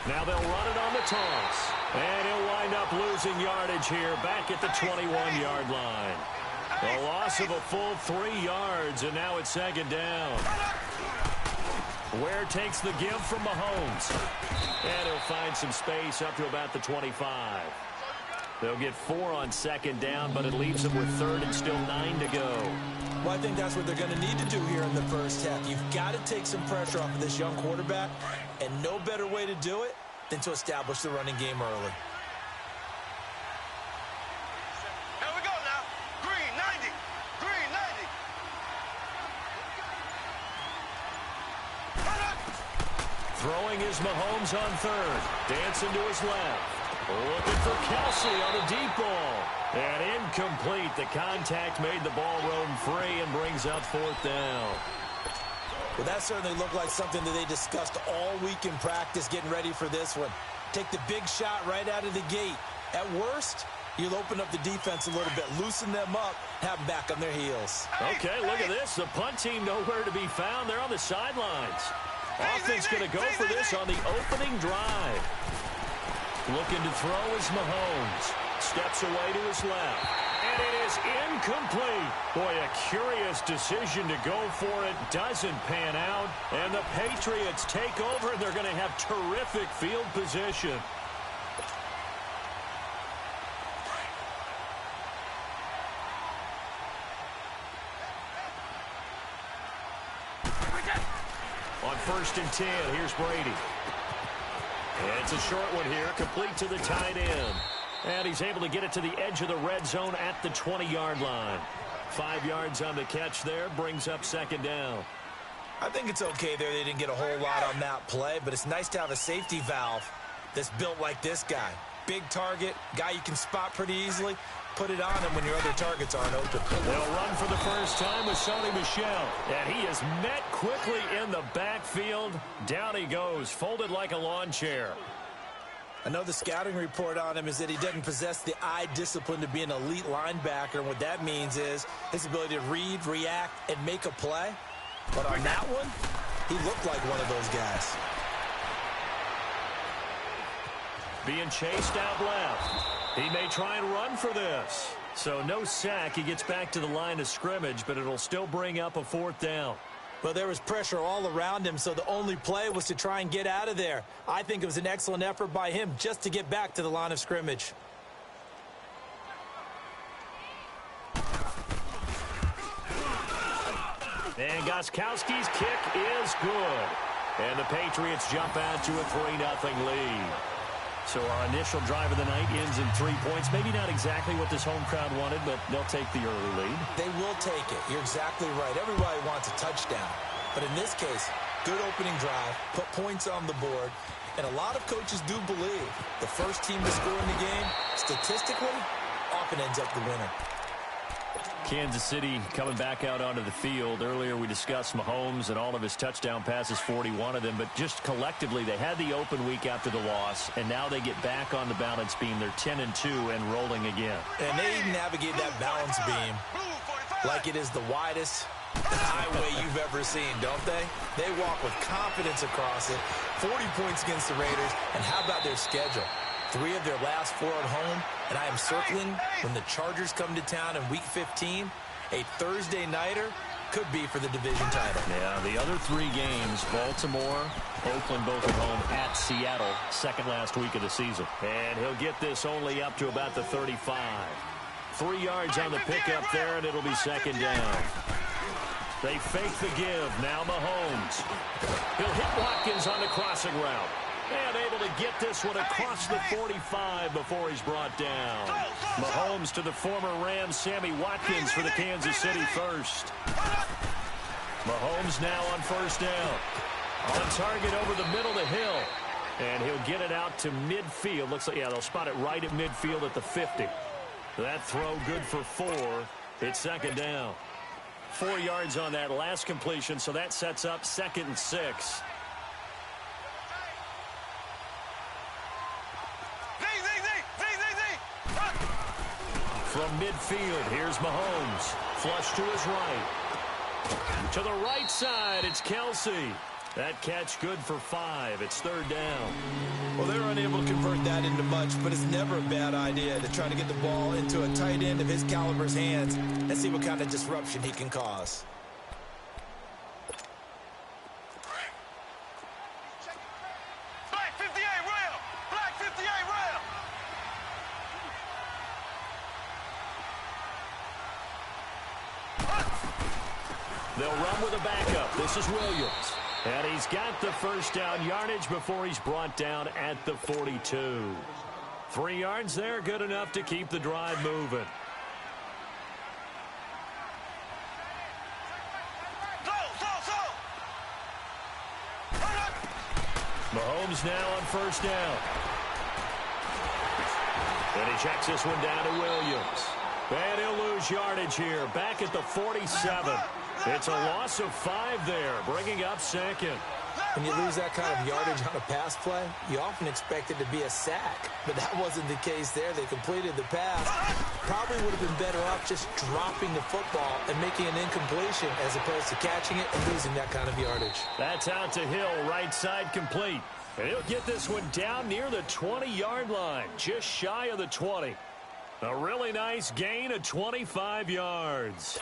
Now they'll run it on the toss. And he'll wind up losing yardage here back at the 21-yard line. A loss of a full 3 yards, and now it's second down. Ware takes the give from Mahomes. And he'll find some space up to about the 25. They'll get 4 on second down, but it leaves them with third and still 9 to go. Well, I think that's what they're going to need to do here in the first half. You've got to take some pressure off of this young quarterback, and no better way to do it than to establish the running game early. Here we go now. Green 90. Green 90. Throwing is Mahomes on third. Dancing to his left. Looking for Kelsey on a deep ball. And incomplete. The contact made the ball roam free and brings up fourth down. Well, that certainly looked like something that they discussed all week in practice getting ready for this one. Take the big shot right out of the gate. At worst, you'll open up the defense a little bit, loosen them up, have them back on their heels. Okay, look at this. The punt team nowhere to be found. They're on the sidelines. Offense going to go for this on the opening drive. Looking to throw is Mahomes. Steps away to his left. And it is incomplete. Boy, a curious decision to go for it. Doesn't pan out. And the Patriots take over, and they're going to have terrific field position. On 1st and 10, here's Brady. And it's a short one here, complete to the tight end. And he's able to get it to the edge of the red zone at the 20-yard line. 5 yards on the catch there, brings up second down. I think it's okay there. They didn't get a whole lot on that play, but it's nice to have a safety valve that's built like this guy. Big target, guy you can spot pretty easily. Put it on him when your other targets aren't open. They'll run for the first time with Sony Michel. And he is met quickly in the backfield. Down he goes, folded like a lawn chair. I know the scouting report on him is that he doesn't possess the eye discipline to be an elite linebacker. And what that means is his ability to read, react, and make a play. But on that one, he looked like one of those guys. Being chased out left. He may try and run for this. So no sack. He gets back to the line of scrimmage, but it'll still bring up a fourth down. Well, there was pressure all around him, so the only play was to try and get out of there. I think it was an excellent effort by him just to get back to the line of scrimmage. And Gostkowski's kick is good. And the Patriots jump out to a 3-0 lead. So our initial drive of the night ends in 3 points. Maybe not exactly what this home crowd wanted, but they'll take the early lead. They will take it. You're exactly right. Everybody wants a touchdown. But in this case, good opening drive, put points on the board, and a lot of coaches do believe the first team to score in the game, statistically, often ends up the winner. Kansas City coming back out onto the field. Earlier we discussed Mahomes and all of his touchdown passes, 41 of them. But just collectively, they had the open week after the loss, and now they get back on the balance beam. They're 10-2 and rolling again. And they navigate that balance beam like it is the widest highway you've ever seen, don't they? They walk with confidence across it. 40 points against the Raiders. And how about their schedule? 3 of their last 4 at home, and I am circling when the Chargers come to town in Week 15. A Thursday nighter could be for the division title. Yeah, the other 3 games, Baltimore, Oakland both at home, at Seattle, second last week of the season. And he'll get this only up to about the 35. 3 yards on the pickup there, and it'll be second down. They fake the give. Now Mahomes. He'll hit Watkins on the crossing route. And able to get this one across the 45 before he's brought down. Mahomes to the former Rams, Sammy Watkins for the Kansas City first. Mahomes now on first down. On target over the middle to Hill. And he'll get it out to midfield. Looks like, yeah, they'll spot it right at midfield at the 50. That throw good for 4. It's second down. 4 yards on that last completion, so that sets up 2nd and 6. From midfield, here's Mahomes. Flush to his right. To the right side, it's Kelsey. That catch good for 5. It's third down. Well, they were unable to convert that into much, but it's never a bad idea to try to get the ball into a tight end of his caliber's hands and see what kind of disruption he can cause. Black 58 rail! Black 58 rail! They'll run with a backup. This is Williams. And he's got the first down yardage before he's brought down at the 42. 3 yards there, good enough to keep the drive moving. Mahomes now on first down. And he checks this one down to Williams. And he'll lose yardage here, back at the 47. It's a loss of 5 there, bringing up second. When you lose that kind of yardage on a pass play, you often expect it to be a sack. But that wasn't the case there. They completed the pass. Probably would have been better off just dropping the football and making an incompletion as opposed to catching it and losing that kind of yardage. That's out to Hill, right side complete. And he'll get this one down near the 20-yard line, just shy of the 20. A really nice gain of 25 yards.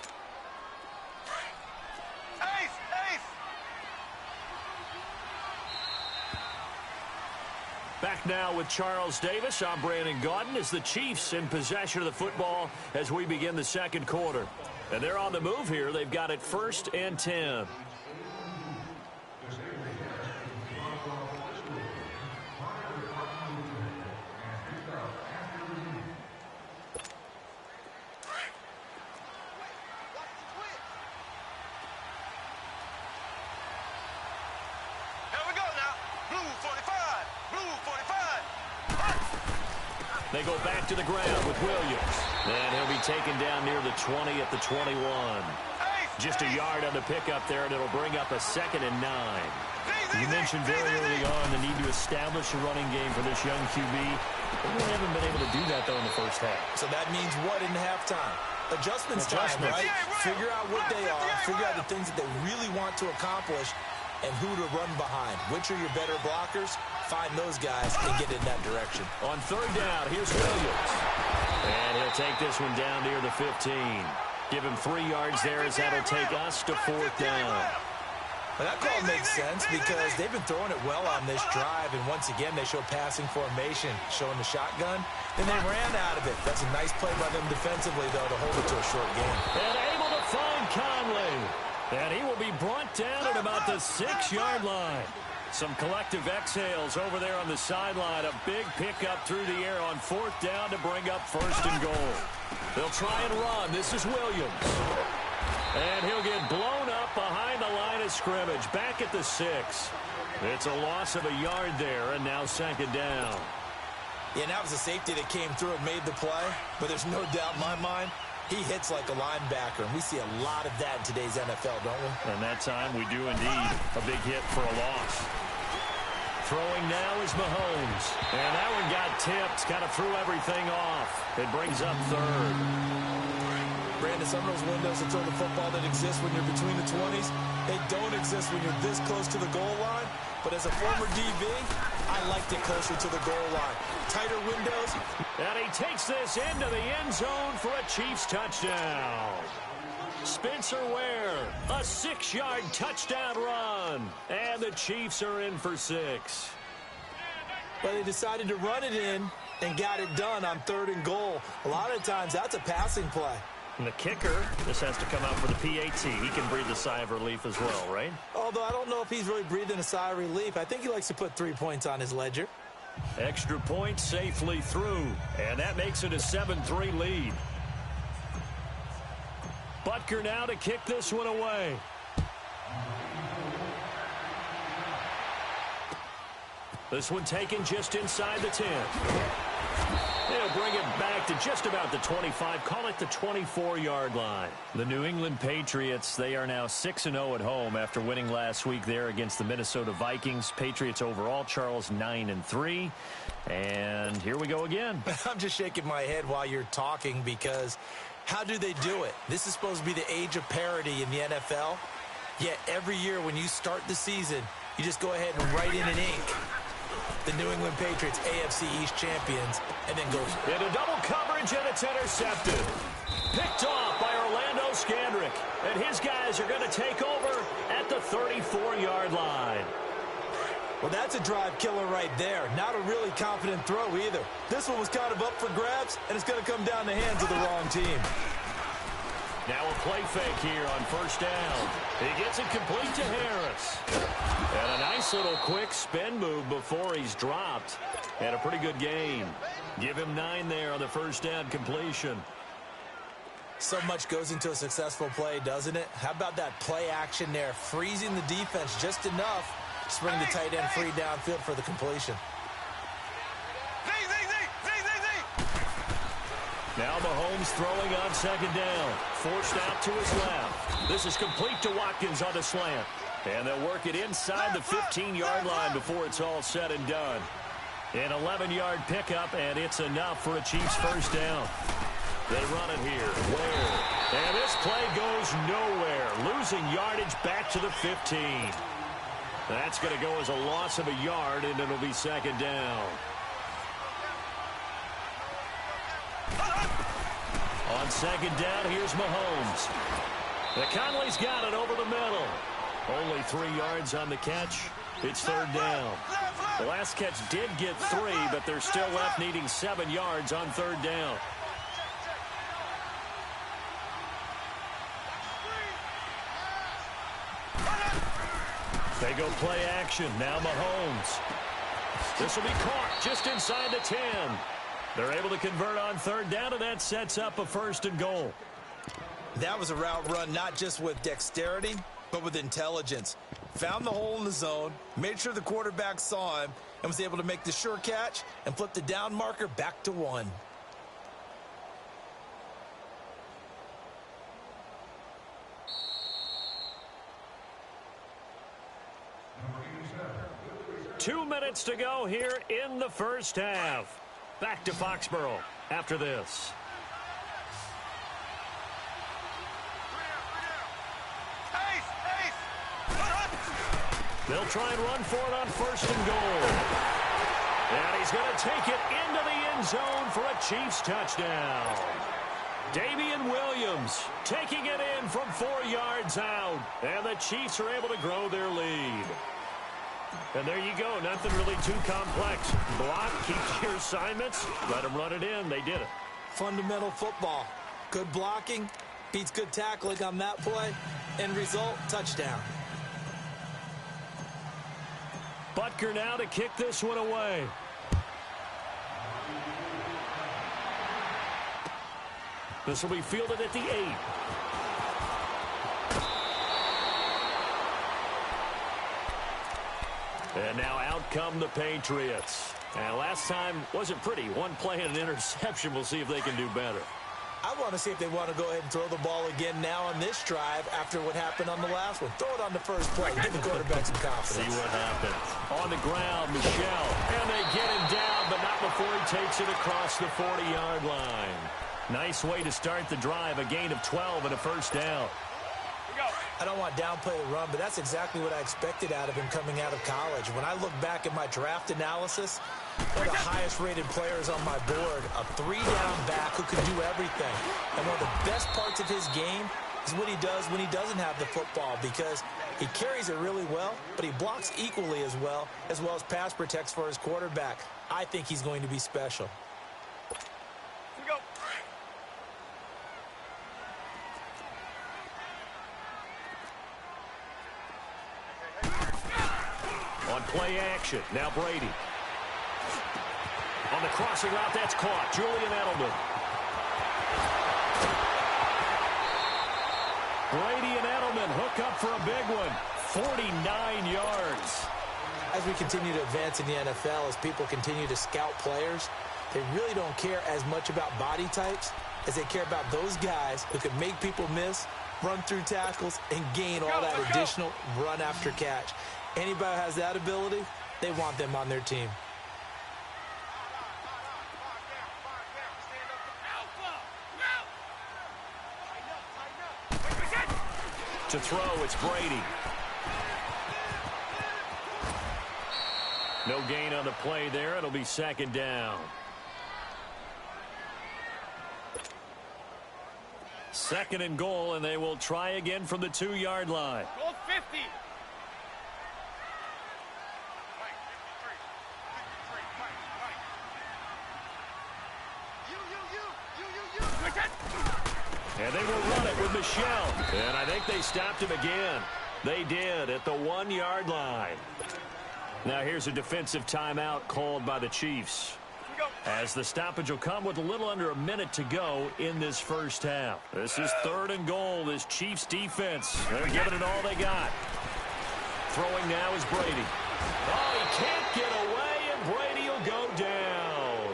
Back now with Charles Davis. I'm Brandon Gaudin as the Chiefs in possession of the football as we begin the second quarter. And they're on the move here. They've got it 1st and 10. They go back to the ground with Williams. And he'll be taken down near the 20 at the 21. Just a yard on the pickup there, and it'll bring up a 2nd and 9. You mentioned very early on the need to establish a running game for this young QB. They really haven't been able to do that, though, in the first half. So that means what in halftime? Adjustments time, right? Figure out what they are, figure out the things that they really want to accomplish, and who to run behind. Which are your better blockers? Find those guys and get in that direction. On third down, here's Williams. And he'll take this one down near the 15. Give him 3 yards there as that'll take us to 4th down. Well, that call makes sense because they've been throwing it well on this drive, and once again they show passing formation, showing the shotgun, and they ran out of it. That's a nice play by them defensively, though, to hold it to a short game. And able to find Conley. And he will be brought down at about the 6-yard line. Some collective exhales over there on the sideline. A big pickup through the air on 4th down to bring up 1st and goal. They'll try and run. This is Williams. And he'll get blown up behind the line of scrimmage. Back at the 6. It's a loss of a yard there, and now 2nd down. Yeah, and that was a safety that came through and made the play. But there's no doubt in my mind, he hits like a linebacker, and we see a lot of that in today's NFL, don't we? And that time we do indeed. A big hit for a loss. Throwing now is Mahomes. And that one got tipped, kind of threw everything off. It brings up 3rd. Brandon, some of those windows to throw the football that exist when you're between the 20s, they don't exist when you're this close to the goal line. But as a former DB, I liked it closer to the goal line. Tighter windows. And he takes this into the end zone for a Chiefs touchdown. Spencer Ware, a 6-yard touchdown run. And the Chiefs are in for 6. But they decided to run it in and got it done on 3rd and goal. A lot of times that's a passing play. And the kicker, this has to come out for the PAT. He can breathe a sigh of relief as well, right? Although I don't know if he's really breathing a sigh of relief. I think he likes to put 3 points on his ledger. Extra point safely through. And that makes it a 7-3 lead. Butker now to kick this one away. This one taken just inside the 10. They'll bring it back to just about the 25. Call it the 24-yard line. The New England Patriots, they are now 6-0 at home after winning last week there against the Minnesota Vikings. Patriots overall, Charles, 9-3. And here we go again. I'm just shaking my head while you're talking because how do they do it? This is supposed to be the age of parity in the NFL. Yet every year when you start the season, You just go ahead and write in ink the New England Patriots AFC East champions, and then go into double coverage, and it's intercepted. Picked off by Orlando Scandrick, and his guys are going to take over at the 34-yard line. Well, that's a drive killer right there. Not a really confident throw either. This one was kind of up for grabs, and it's going to come down the hands of the wrong team. Now a play fake here on first down. He gets it complete to Harris. And a nice little quick spin move before he's dropped. And a pretty good gain. Give him 9 there on the first down completion. So much goes into a successful play, doesn't it? How about that play action there? Freezing the defense just enough to spring the tight end free downfield for the completion. Now Mahomes throwing on second down. Forced out to his left. This is complete to Watkins on the slant. And they'll work it inside the 15-yard line before it's all said and done. An 11-yard pickup, and it's enough for a Chiefs first down. They run it here. Where? And this play goes nowhere. Losing yardage back to the 15. That's going to go as a loss of a yard, and it'll be second down. On second down, here's Mahomes. Conley's got it over the middle. Only 3 yards on the catch. It's third down. The last catch did get 3, but they're still left needing 7 yards on third down. They go play action. Now Mahomes. This will be caught just inside the 10. They're able to convert on third down, and that sets up a first and goal. That was a route run not just with dexterity, but with intelligence. Found the hole in the zone, made sure the quarterback saw him, and was able to make the sure catch and flip the down marker back to 1. Two minutes to go here in the first half. Back to Foxborough after this. They'll try and run for it on first and goal. And he's going to take it into the end zone for a Chiefs touchdown. Damian Williams taking it in from 4 yards out. And the Chiefs are able to grow their lead. And there you go. Nothing really too complex. Block, keep your assignments, let them run it in. They did it. Fundamental football. Good blocking beats good tackling on that play. End result, touchdown. Butker now to kick this one away. This will be fielded at the 8. And now out come the Patriots. And last time wasn't pretty. One play and an interception. We'll see if they can do better. I want to see if they want to go ahead and throw the ball again now on this drive after what happened on the last one. Throw it on the first play. Give the quarterback some confidence. See what happens. On the ground, Michel. And they get him down, but not before he takes it across the 40-yard line. Nice way to start the drive. A gain of 12 and a first down. I don't want to downplay the run, but that's exactly what I expected out of him coming out of college. When I look back at my draft analysis, one of the highest-rated players on my board, a 3-down back who can do everything. And one of the best parts of his game is what he does when he doesn't have the football, because he carries it really well, but he blocks equally as well as pass protects for his quarterback. I think he's going to be special. On play action, now Brady. On the crossing route, that's caught. Julian Edelman. Brady and Edelman hook up for a big one. 49 yards. As we continue to advance in the NFL, as people continue to scout players, they really don't care as much about body types as they care about those guys who can make people miss, run through tackles, and gain all that additional run after catch. Anybody who has that ability, they want them on their team. To throw, it's Brady. No gain on the play there. It'll be second down. Second and goal, and they will try again from the 2-yard line. Goal 50. And they will run it with Michelle. And I think they stopped him again. They did at the 1-yard line. Now here's a defensive timeout called by the Chiefs, as the stoppage will come with a little under a minute to go in this first half. This is third and goal. This Chiefs defense, they're giving it all they got. Throwing now is Brady. Oh, he can't get away, and Brady will go down.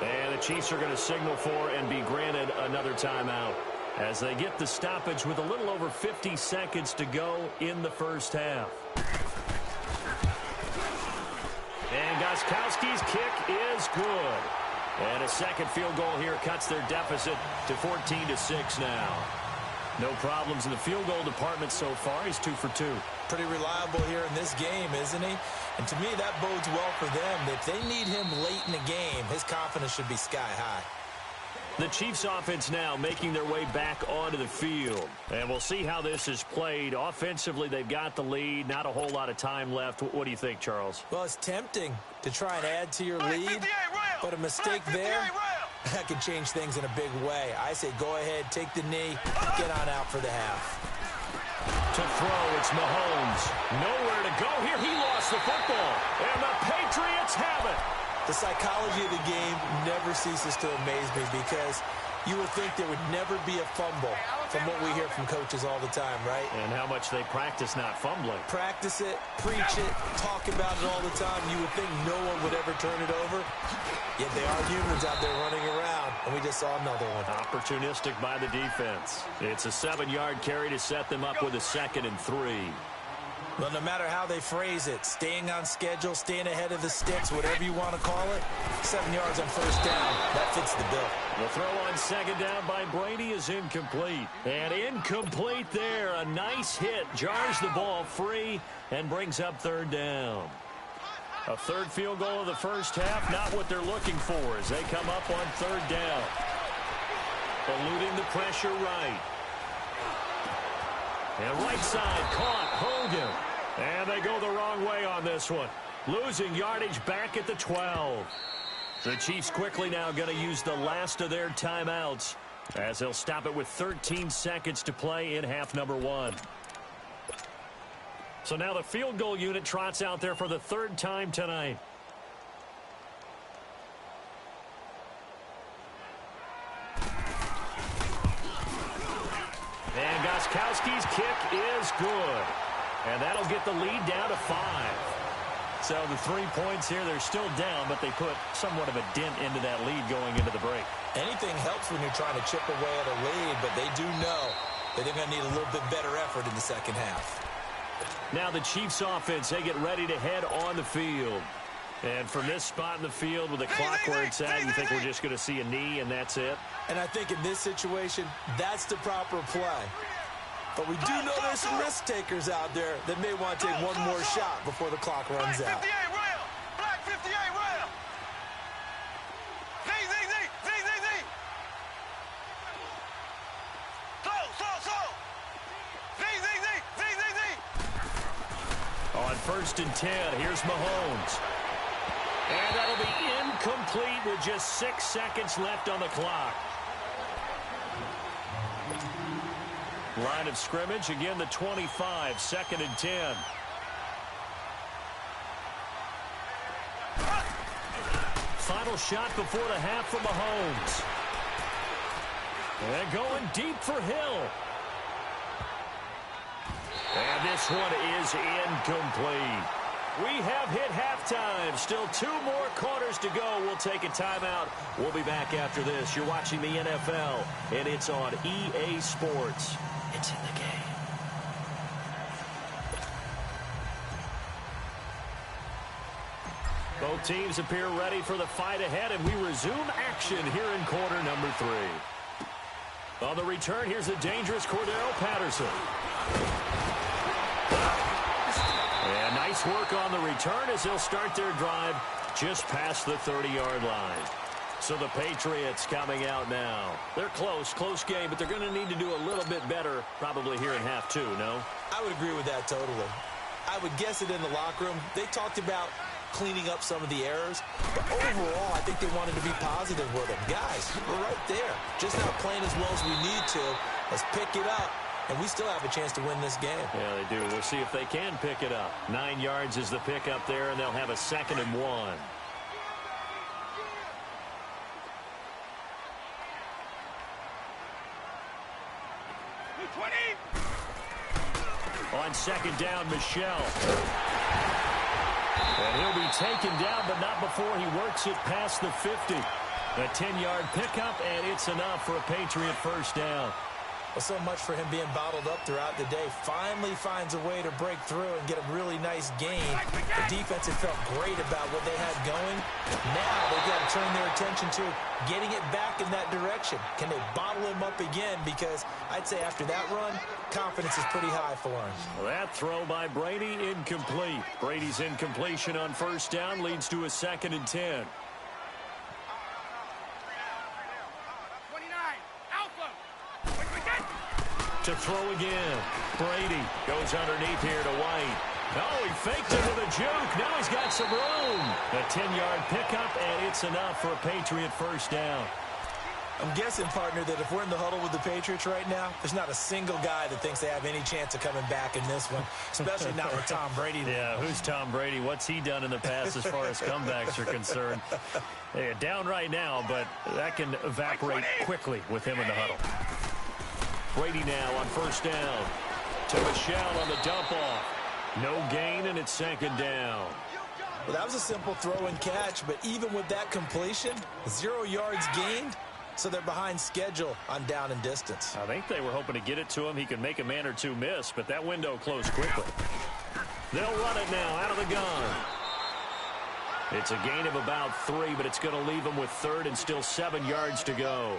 And the Chiefs are going to signal for and be granted another timeout as they get the stoppage with a little over 50 seconds to go in the first half. And Gostkowski's kick is good. And a second field goal here cuts their deficit to 14-6 now. No problems in the field goal department so far. He's 2 for 2. Pretty reliable here in this game, isn't he? And to me, that bodes well for them. If they need him late in the game, his confidence should be sky high. The Chiefs offense now making their way back onto the field. And we'll see how this is played. Offensively, they've got the lead. Not a whole lot of time left. What do you think, Charles? Well, it's tempting to try and add to your lead, but a mistake there, that can change things in a big way. I say go ahead, take the knee, get on out for the half. To throw, it's Mahomes. Nowhere to go here. He lost the football. And the Patriots have it. The psychology of the game never ceases to amaze me because you would think there would never be a fumble from what we hear from coaches all the time, right? And how much they practice not fumbling. Practice it, preach it, talk about it all the time. You would think no one would ever turn it over. Yet they are humans out there running around, and we just saw another one. Opportunistic by the defense. It's a 7-yard carry to set them up with a 2nd and 3. Well, no matter how they phrase it, staying on schedule, staying ahead of the sticks, whatever you want to call it, 7 yards on first down, that fits the bill. The throw on second down by Brady is incomplete. And incomplete there. A nice hit. Jars the ball free and brings up third down. A third field goal of the first half, not what they're looking for as they come up on third down. Eluding the pressure right. And right side caught Hogan. And they go the wrong way on this one. Losing yardage back at the 12. The Chiefs quickly now going to use the last of their timeouts as they'll stop it with 13 seconds to play in half number 1. So now the field goal unit trots out there for the 3rd time tonight. And Gostkowski's kick is good. And that'll get the lead down to 5. So the 3 points here, they're still down, but they put somewhat of a dent into that lead going into the break. Anything helps when you're trying to chip away at a lead, but they do know that they're going to need a little bit better effort in the second half. Now the Chiefs offense, they get ready to head on the field. And from this spot in the field with the clock where it's at, you think we're just going to see a knee and that's it? And I think in this situation, that's the proper play. But we do know there's some risk takers out there that may want to take one more shot before the clock runs out. Black 58 rail. Black 58 rail. Z. Slow. Z. On 1st and 10, here's Mahomes. And that'll be incomplete with just 6 seconds left on the clock. Line of scrimmage, again the 25, 2nd and 10. Final shot before the half for Mahomes. And going deep for Hill. And this one is incomplete. We have hit halftime. Still 2 more quarters to go. We'll take a timeout. We'll be back after this. You're watching the NFL, and it's on EA Sports. It's in the game. Both teams appear ready for the fight ahead, and we resume action here in quarter number 3. On the return, here's the dangerous Cordero Patterson. And nice Nice work on the return as they'll start their drive just past the 30-yard line. So the Patriots coming out now. They're close game, but they're going to need to do a little bit better probably here in half two, no? I would agree with that totally. I would guess it in the locker room. They talked about cleaning up some of the errors, but overall, I think they wanted to be positive with them. Guys, we're right there. Just not playing as well as we need to. Let's pick it up, and we still have a chance to win this game. Yeah, they do. We'll see if they can pick it up. 9 yards is the pickup there, and they'll have a 2nd and 1. On 2nd down, Michelle. And he'll be taken down, but not before he works it past the 50. A 10-yard pickup, and it's enough for a Patriot first down. Well, so much for him being bottled up throughout the day. Finally finds a way to break through and get a really nice gain. The defense had felt great about what they had going. Now they've got to turn their attention to getting it back in that direction. Can they bottle him up again? Because I'd say after that run, confidence is pretty high for him. Well, that throw by Brady, incomplete. Brady's incompletion on first down leads to a 2nd and 10. To throw again. Brady goes underneath here to White. Oh, he faked it with a juke. Now he's got some room. A 10-yard pickup, and it's enough for a Patriot first down. I'm guessing, partner, that if we're in the huddle with the Patriots right now, there's not a single guy that thinks they have any chance of coming back in this one, especially not with Tom Brady. Yeah, who's Tom Brady? What's he done in the past as far as comebacks are concerned? They're down right now, but that can evaporate quickly with him in the huddle. Brady now on first down. To Michelle on the dump off. No gain, and it's 2nd down. Well, that was a simple throw and catch, but even with that completion, 0 yards gained, so they're behind schedule on down and distance. I think they were hoping to get it to him. He could make a man or two miss, but that window closed quickly. They'll run it now out of the gun. It's a gain of about 3, but it's going to leave them with 3rd and still 7 yards to go.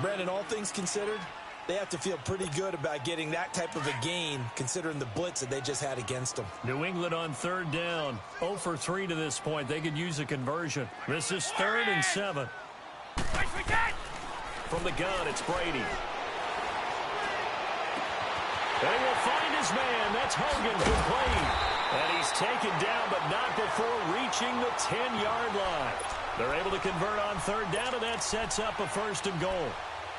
Brandon, all things considered, they have to feel pretty good about getting that type of a gain, considering the blitz that they just had against them. New England on 3rd down. 0 for 3 to this point. They could use a conversion. This is 3rd and 7. From the gun, it's Brady. They will find his man. That's Hogan, complete. And he's taken down, but not before reaching the 10-yard line. They're able to convert on 3rd down, and that sets up a 1st and goal.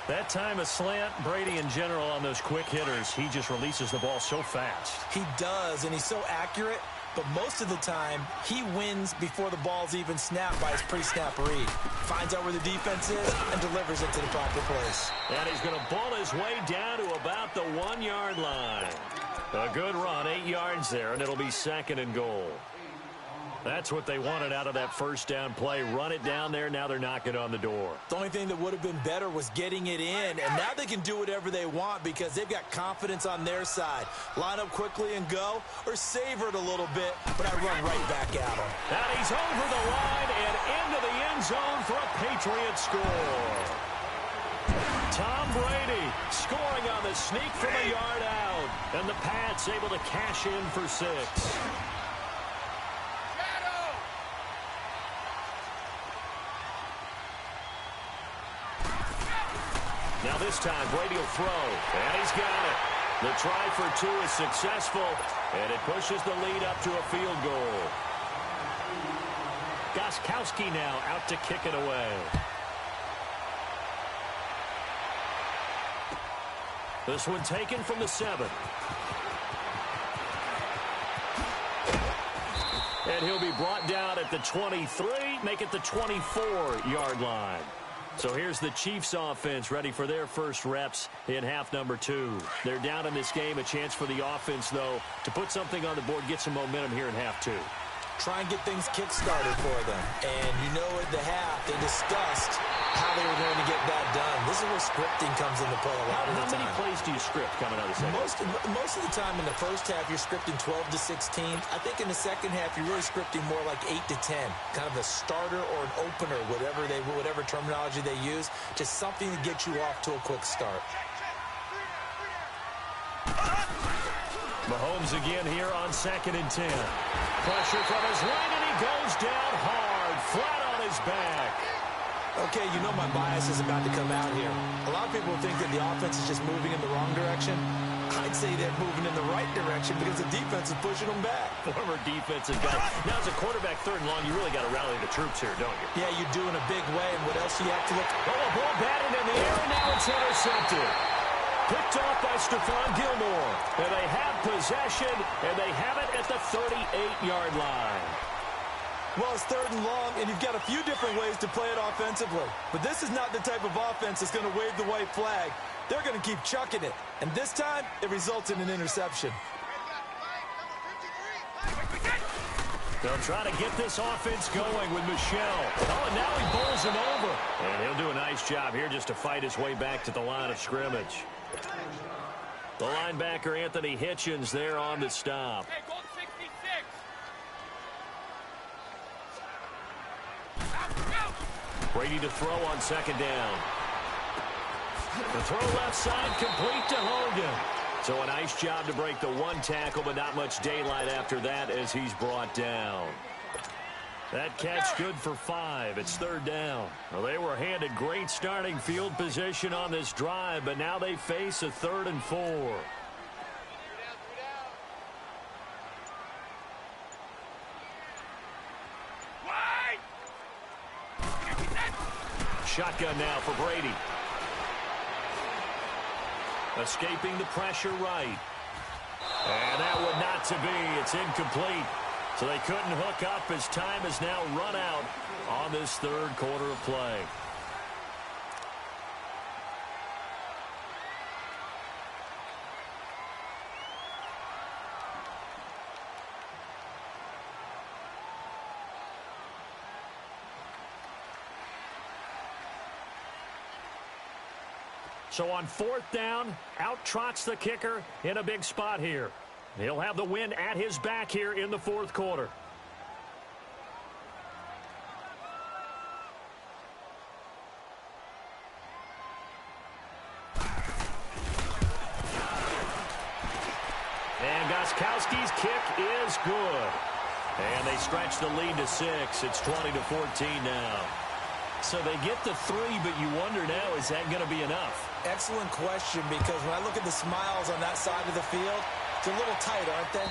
That time a slant. Brady in general on those quick hitters, he just releases the ball so fast. He does, and he's so accurate, but most of the time he wins before the ball's even snapped by his pre-snap read. Finds out where the defense is and delivers it to the proper place. And he's going to ball his way down to about the 1-yard line. A good run, 8 yards there, and it'll be 2nd and goal. That's what they wanted out of that first down play. Run it down there. Now they're knocking on the door. The only thing that would have been better was getting it in, and now they can do whatever they want because they've got confidence on their side. Line up quickly and go, or savor it a little bit, but I run right back at him. And he's over the line and into the end zone for a Patriot score. Tom Brady scoring on the sneak from a yard out, and the Pats able to cash in for 6. Now this time, Brady will throw, and he's got it. The try for 2 is successful, and it pushes the lead up to a field goal. Gostkowski now out to kick it away. This one taken from the 7. And he'll be brought down at the 23, make it the 24-yard line. So here's the Chiefs offense ready for their first reps in half number 2. They're down in this game. A chance for the offense, though, to put something on the board, get some momentum here in half 2. Try and get things kick-started for them. And you know at the half, they discussed how they were going to get that done. This is where scripting comes into play a lot of the time. How many plays do you script coming out of the second? Most of the time in the first half, you're scripting 12 to 16. I think in the second half, you're really scripting more like 8 to 10. Kind of a starter or an opener, whatever terminology they use. Just something to get you off to a quick start. Mahomes again here on 2nd and 10. Pressure from his right, and he goes down hard, flat on his back. Okay, you know my bias is about to come out here. A lot of people think that the offense is just moving in the wrong direction. I'd say they're moving in the right direction because the defense is pushing them back. Former defensive guy. Now, as a quarterback 3rd and long, you really got to rally the troops here, don't you? Yeah, you do in a big way, and what else do you have to look? Oh, a ball batted in the air, and now it's intercepted. Picked off by Stephon Gilmore. And they have possession, and they have it at the 38-yard line. Well, it's 3rd and long, and you've got a few different ways to play it offensively. But this is not the type of offense that's going to wave the white flag. They're going to keep chucking it. And this time, it results in an interception. They'll try to get this offense going with Michel. Oh, and now he bowls him over. And he'll do a nice job here just to fight his way back to the line of scrimmage. The linebacker, Anthony Hitchens, there on the stop. Hey, goal 66. Brady to throw on 2nd down. The throw left side, complete to Hogan. So a nice job to break the 1 tackle, but not much daylight after that as he's brought down. That catch good for 5. It's 3rd down. Well, they were handed great starting field position on this drive, but now they face a 3rd and 4. Shotgun now for Brady. Escaping the pressure right. And that would not to be. It's incomplete. So they couldn't hook up as time has now run out on this 3rd quarter of play. So on 4th down, out trots the kicker in a big spot here. He'll have the win at his back here in the 4th quarter. And Gostkowski's kick is good. And they stretch the lead to 6. It's 20-14 now. So they get the 3, but you wonder now, is that going to be enough? Excellent question, because when I look at the smiles on that side of the field, it's a little tight, aren't they?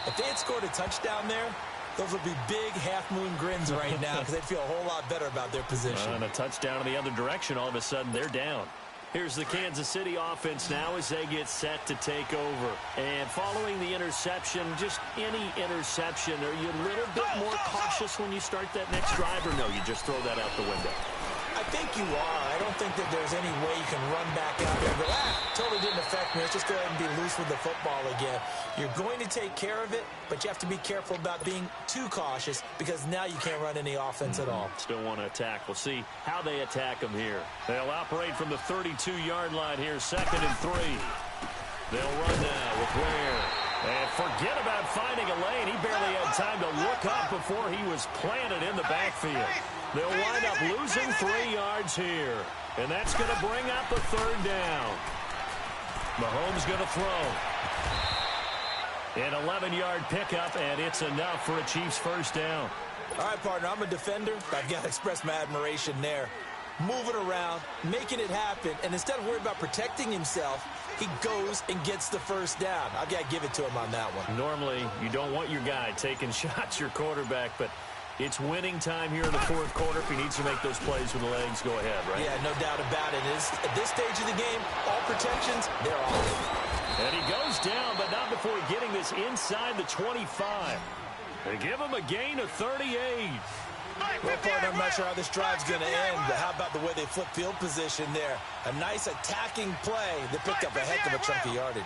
If they had scored a touchdown there, those would be big half-moon grins right now because they'd feel a whole lot better about their position. And a touchdown in the other direction, all of a sudden they're down. Here's the Kansas City offense now as they get set to take over. And following the interception, just any interception, are you a little bit more cautious when you start that next drive, or no, you just throw that out the window? I think you are. I don't think that there's any way you can run back out there and go, totally didn't affect me. Let's just go ahead and be loose with the football again. You're going to take care of it, but you have to be careful about being too cautious because now you can't run any offense at all. Still want to attack. We'll see how they attack them here. They'll operate from the 32-yard line here, 2nd and 3. They'll run now with Ware. And forget about finding a lane. He barely had time to look up before he was planted in the backfield. They'll wind up losing 3 yards here. And that's going to bring up a 3rd down. Mahomes going to throw. An 11-yard pickup, and it's enough for a Chiefs 1st down. All right, partner, I'm a defender. I've got to express my admiration there. Moving around, making it happen, and instead of worrying about protecting himself, he goes and gets the 1st down. I've got to give it to him on that one. Normally, you don't want your guy taking shots, your quarterback, but it's winning time here in the 4th quarter. If he needs to make those plays with the legs, go ahead, right? Yeah, no doubt about it. At this stage of the game, all protections, they're off. And he goes down, but not before getting this inside the 25. They give him a gain of 38. Well, partner, I'm not sure how this drive's going to end, but how about the way they flip field position there? A nice attacking play that picked up a heck of a chunk of yardage.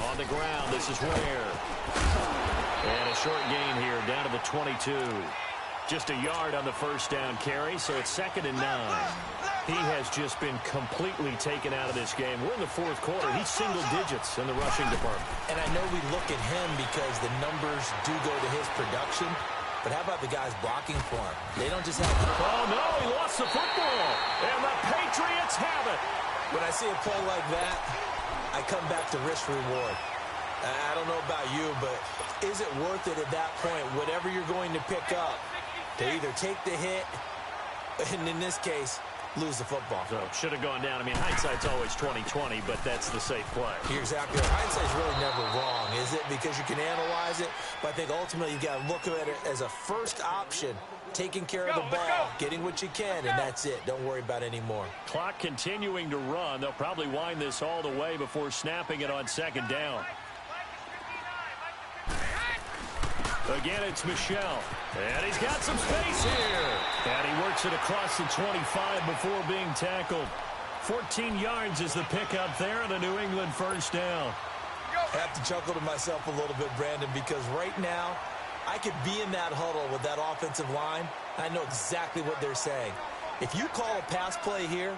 On the ground, this is Ware. And a short gain here, down to the 22. Just a yard on the 1st down carry, so it's 2nd and 9. He has just been completely taken out of this game. We're in the 4th quarter. He's single digits in the rushing department. And I know we look at him because the numbers do go to his production, but how about the guys blocking for him? They don't just have... Oh, no, he lost the football. And the Patriots have it. When I see a play like that, I come back to risk-reward. I don't know about you, but is it worth it at that point, whatever you're going to pick up, to either take the hit, and in this case, lose the football? So should have gone down. I mean, hindsight's always 20/20, but that's the safe play. You're exactly right. Hindsight's really never wrong, is it? Because you can analyze it, but I think ultimately you got to look at it as a first option, taking care of the ball, getting what you can, and that's it. Don't worry about any more. Clock continuing to run. They'll probably wind this all the way before snapping it on second down. Again, it's Michel. And he's got some space here. And he works it across the 25 before being tackled. 14 yards is the pickup there on a New England first down. I have to chuckle to myself a little bit, Brandon, because right now I could be in that huddle with that offensive line. I know exactly what they're saying. If you call a pass play here,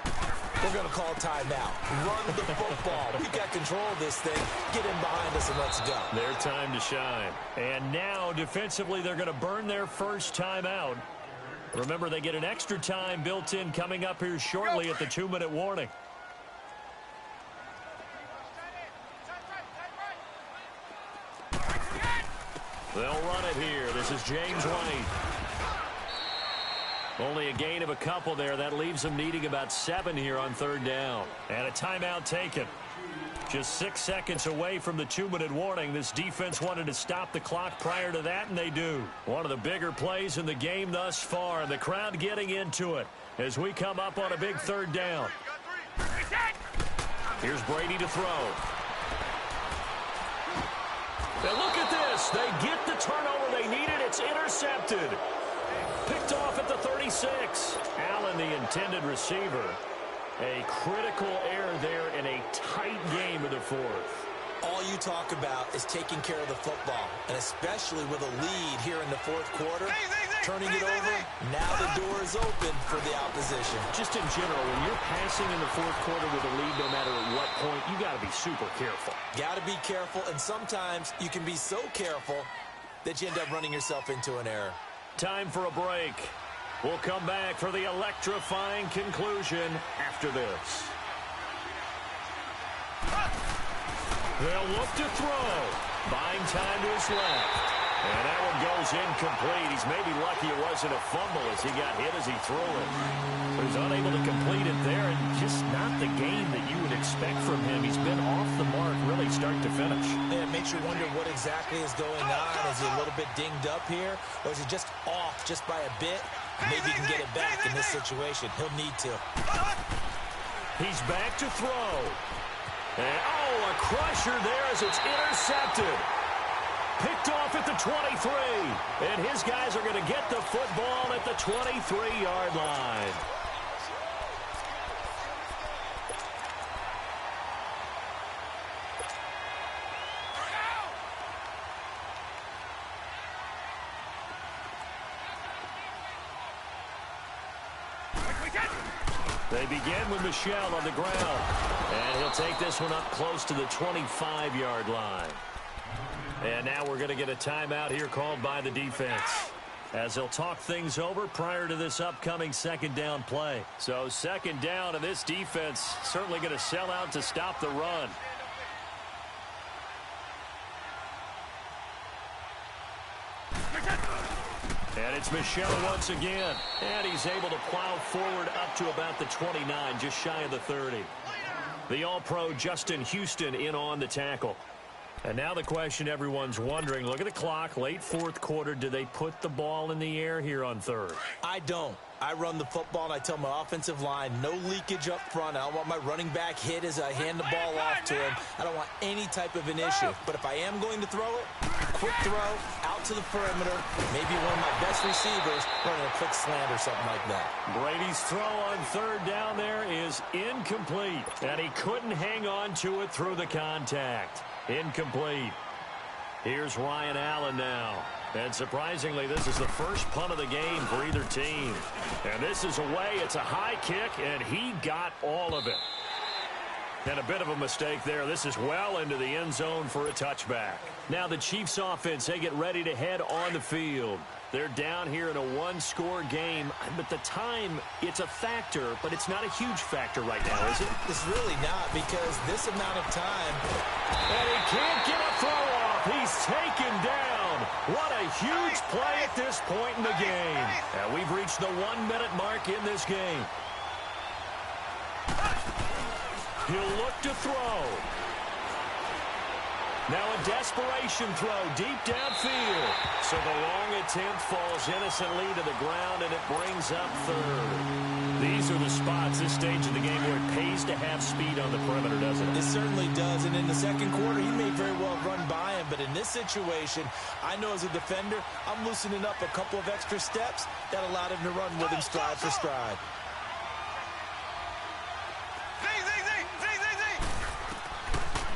we're going to call timeout. Run the football. We've got control of this thing. Get in behind us and let's go. Their time to shine. And now, defensively, they're going to burn their first timeout. Remember, they get an extra time built in coming up here shortly at the 2-minute warning. They'll run it here. This is James White. Only a gain of a couple there. That leaves them needing about 7 here on third down. And a timeout taken. Just 6 seconds away from the 2-minute warning. This defense wanted to stop the clock prior to that, and they do. One of the bigger plays in the game thus far, and the crowd getting into it as we come up on a big third down. Here's Brady to throw. Now look at this. They get the turnover they needed. It's intercepted. Picked off at the 36. Allen, the intended receiver. A critical error there in a tight game of the fourth. All you talk about is taking care of the football, and especially with a lead here in the fourth quarter, turning it over, now the door is open for the opposition. Just in general, when you're passing in the fourth quarter with a lead, no matter at what point, you got to be super careful. Got to be careful, and sometimes you can be so careful that you end up running yourself into an error. Time for a break. We'll come back for the electrifying conclusion after this. They'll look to throw. Buying time to his left. And that one goes incomplete. He's maybe lucky it wasn't a fumble as he got hit as he threw it. But he's unable to complete it there, and just not the game that you would expect from him. He's been off the mark really start to finish. Yeah, it makes you wonder what exactly is going on. Is he a little bit dinged up here, or is he just off just by a bit? Maybe he can get it back in this situation. He'll need to. He's back to throw. And, a crusher there as it's intercepted. Picked off at the 23. And his guys are going to get the football at the 23-yard line. They begin with Michel on the ground. And he'll take this one up close to the 25-yard line. And now we're going to get a timeout here called by the defense, as they'll talk things over prior to this upcoming second down play. So second down, and this defense certainly going to sell out to stop the run. And it's Michel once again. And he's able to plow forward up to about the 29, just shy of the 30. The All-Pro Justin Houston in on the tackle. And now the question everyone's wondering, look at the clock, late fourth quarter, do they put the ball in the air here on third? I don't. I run the football, and I tell my offensive line, no leakage up front. I don't want my running back hit as I hand the ball off to him. I don't want any type of an issue. But if I am going to throw it, quick throw, out to the perimeter, maybe one of my best receivers running a quick slant or something like that. Brady's throw on third down there is incomplete, and he couldn't hang on to it through the contact. Incomplete. Here's Ryan Allen now. And surprisingly, this is the first punt of the game for either team. And this is away. It's a high kick, and he got all of it. And a bit of a mistake there. This is well into the end zone for a touchback. Now the Chiefs offense, they get ready to head on the field. They're down here in a one-score game, but the time, it's a factor, but it's not a huge factor right now, is it? It's really not, because this amount of time. And he can't get a throw off. He's taken down. What a huge play at this point in the game. And we've reached the 1-minute mark in this game. He'll look to throw. Now a desperation throw deep downfield. So the long attempt falls innocently to the ground, and it brings up third. These are the spots, this stage of the game, where it pays to have speed on the perimeter, doesn't it? It certainly does, and in the second quarter, he may very well run by him, but in this situation, I know as a defender, I'm loosening up a couple of extra steps that allowed him to run with him stride for stride.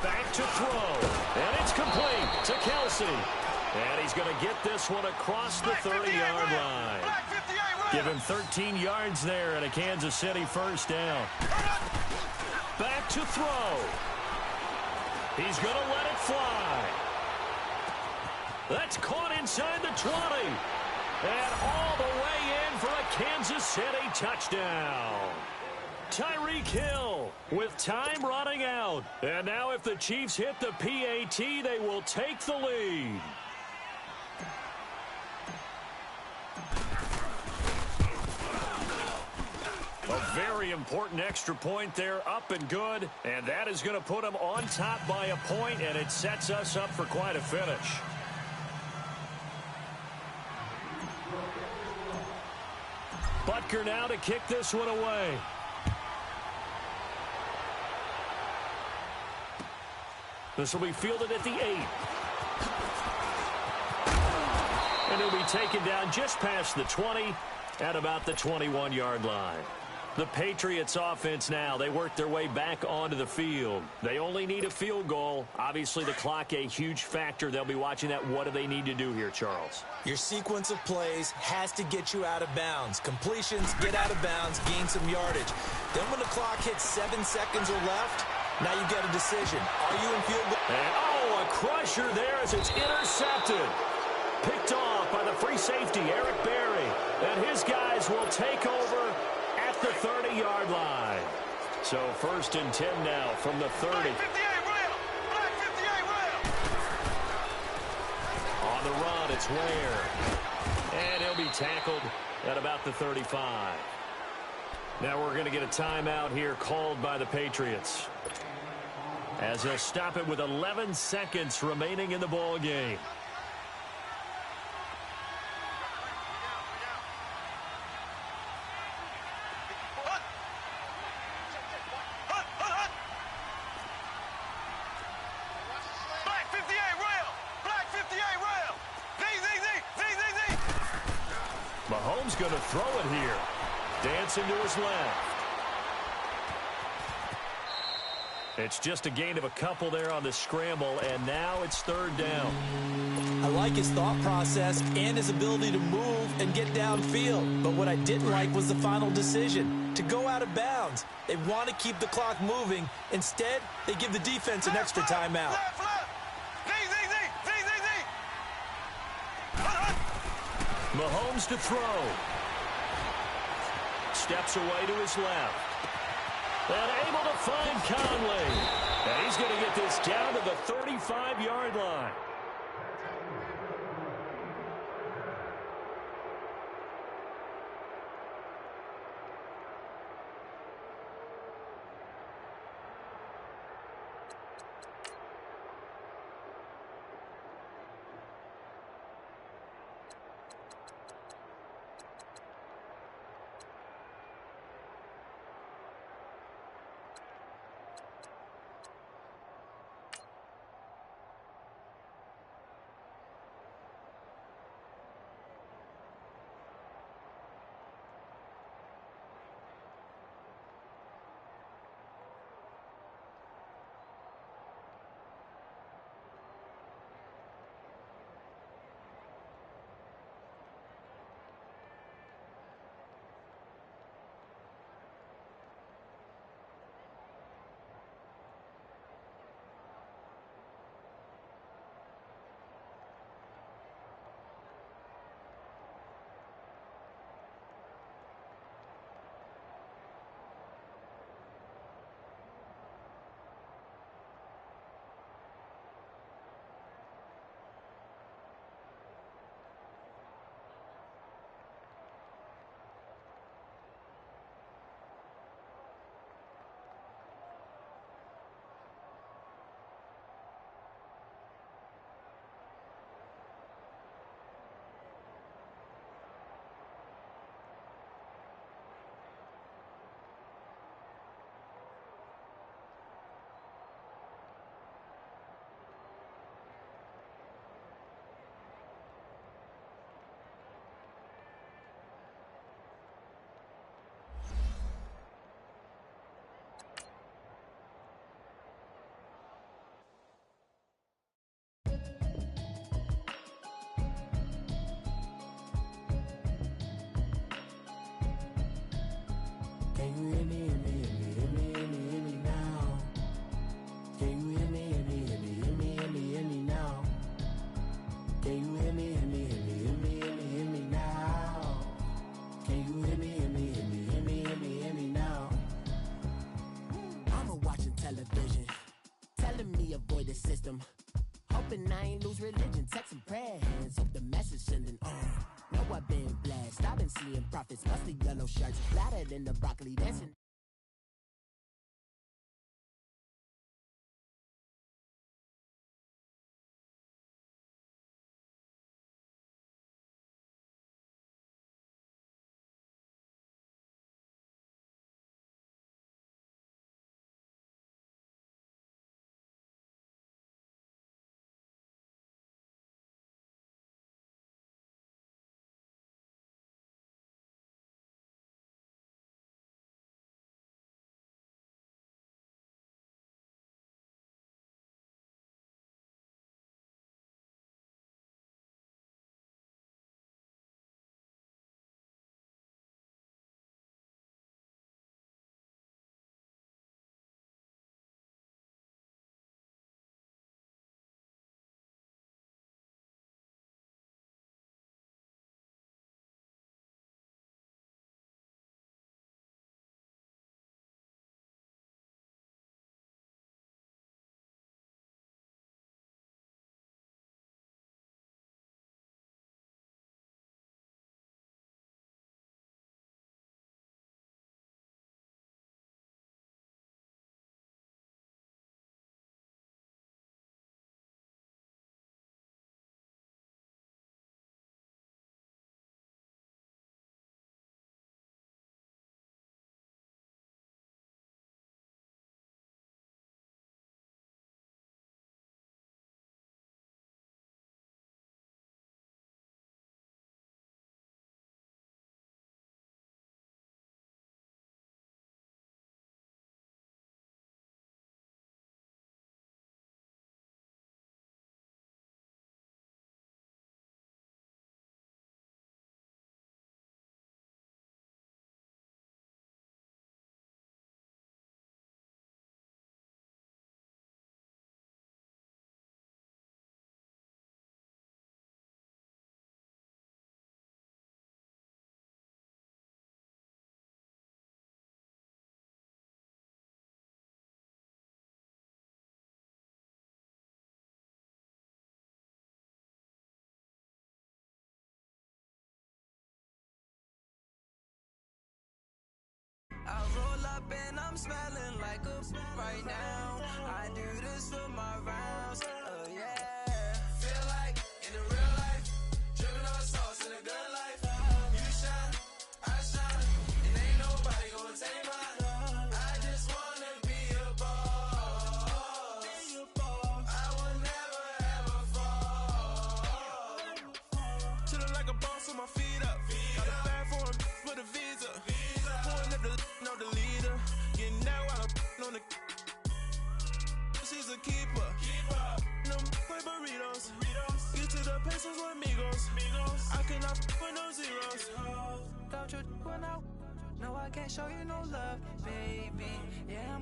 Back to throw, and it's complete to Kelsey. And he's going to get this one across the 30-yard line. Give him 13 yards there and a Kansas City first down. Back to throw. He's going to let it fly. That's caught inside the 20. And all the way in for a Kansas City touchdown. Tyreek Hill with time running out. And now if the Chiefs hit the PAT, they will take the lead. A very important extra point there, up and good. And that is going to put them on top by a point, and it sets us up for quite a finish. Butker now to kick this one away. This will be fielded at the 8. And he'll be taken down just past the 20 at about the 21-yard line. The Patriots offense now, they work their way back onto the field. They only need a field goal. Obviously, the clock a huge factor. They'll be watching that. What do they need to do here, Charles? Your sequence of plays has to get you out of bounds. Completions, get out of bounds, gain some yardage. Then when the clock hits 7 seconds or left, now you get a decision. Are you in field goal? And, a crusher there as it's intercepted. Picked off by the free safety, Eric Berry. And his guys will take over at the 30-yard line. So 1st and 10 now from the 30. On the run, it's Ware. And he'll be tackled at about the 35. Now we're going to get a timeout here called by the Patriots, as they'll stop it with 11 seconds remaining in the ball game. Mahomes going to throw it here. Dancing to his left. It's just a gain of a couple there on the scramble, and now it's 3rd down. I like his thought process and his ability to move and get downfield. But what I didn't like was the final decision, to go out of bounds. They want to keep the clock moving. Instead, they give the defense an extra timeout. Mahomes to throw. Steps away to his left. And able to find Conley. And he's going to get this down to the 35-yard line. Can you hear me, hear me, hear me, hear me, hear me, hear me now? Can you hear me, hear me, hear me, hear me, hear me, hear me now? Can you hear me, hear me, hear me, hear me, hear me, hear me now? Can you hear me, hear me, hear me, hear me, hear me, hear me now? I'm watching television, telling me avoid the system. Hoping I ain't lose religion, texting prayer hands, hope the message sending on. Know I've been blessed, I've been seeing prophets, mostly yellow shirts, flatter than the broccoli dancing. I roll up and I'm smelling like a right now. I do this for my rounds, oh yeah. Feel like in the real life, dripping on sauce in a good life. You shine, I shine, and ain't nobody gonna take mine. I just wanna be a boss. I will never ever fall. Chillin' like a boss with my feet up. Got a bag for him with a visa. Pulling up the know the leader. Getting that while I'm on the. She's a keeper. No play burritos. Get to the pesos with amigos. I cannot with no zeros. Don't you run out? No, I can't show you no love, baby. Yeah,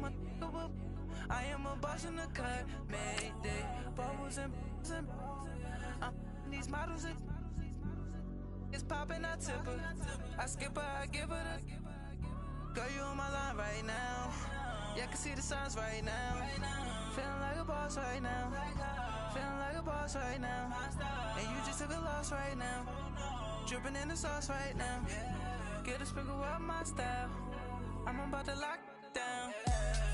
I am a boss in the cut, mayday. Bubbles and these models it's popping, I tip her. I skip her, I give her the. Girl, you on my line right now. Yeah, I can see the signs right now. Feeling like a boss right now. Feeling like a boss right now. And you just took a loss right now. Dripping in the sauce right now. Get a sprinkle up my style. I'm about to lock down.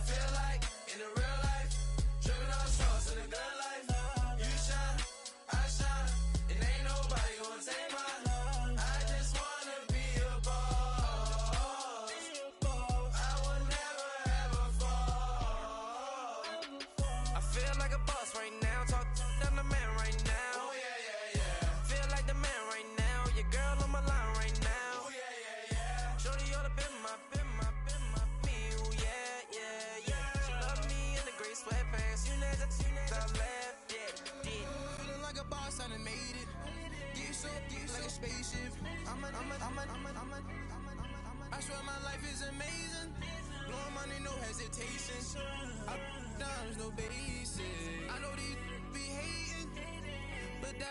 Feel like in the real life, dripping on sauce in a good life. You shine, I shine, and ain't nobody gonna take mine. I just wanna be a boss. I will never ever fall. I feel like a boss right now. Talk I'm the man right now. Oh yeah. Feel like the man right now. Your girl on my line right now. Oh yeah. Shorty oughta been my, me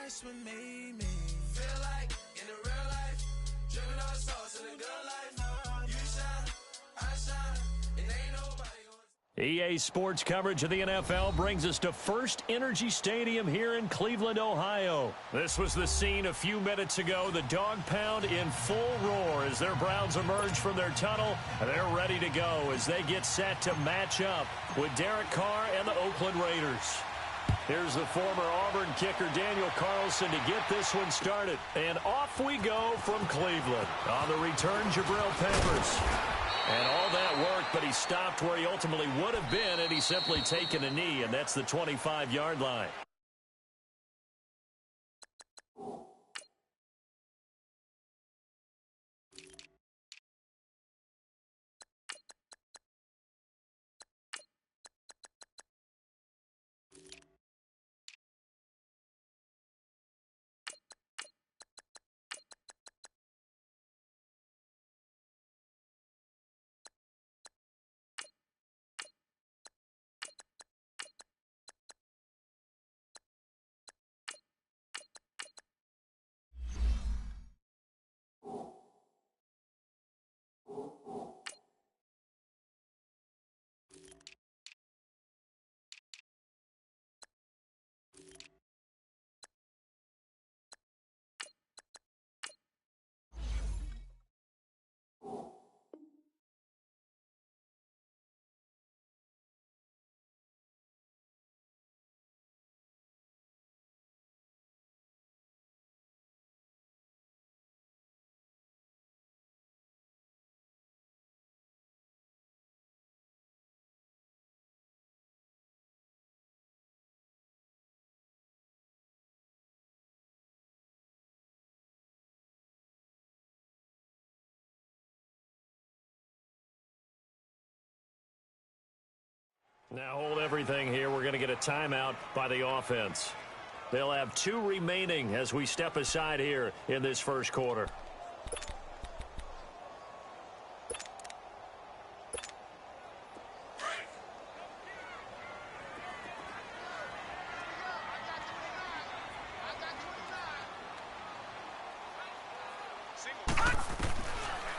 That's what made me feel like in the real life, dripping all the sauce in the good life. You shine, I shine, and ain't nobody gonna... EA Sports coverage of the NFL brings us to First Energy Stadium here in Cleveland, Ohio. This was the scene a few minutes ago. The dog pound in full roar as their Browns emerge from their tunnel. They're ready to go as they get set to match up with Derek Carr and the Oakland Raiders. Here's the former Auburn kicker Daniel Carlson to get this one started. And off we go from Cleveland. On the return, Jabril Peppers. And all that work, but he stopped where he ultimately would have been had he simply taken a knee, and that's the 25-yard line. Now hold everything here. We're going to get a timeout by the offense. They'll have 2 remaining as we step aside here in this first quarter.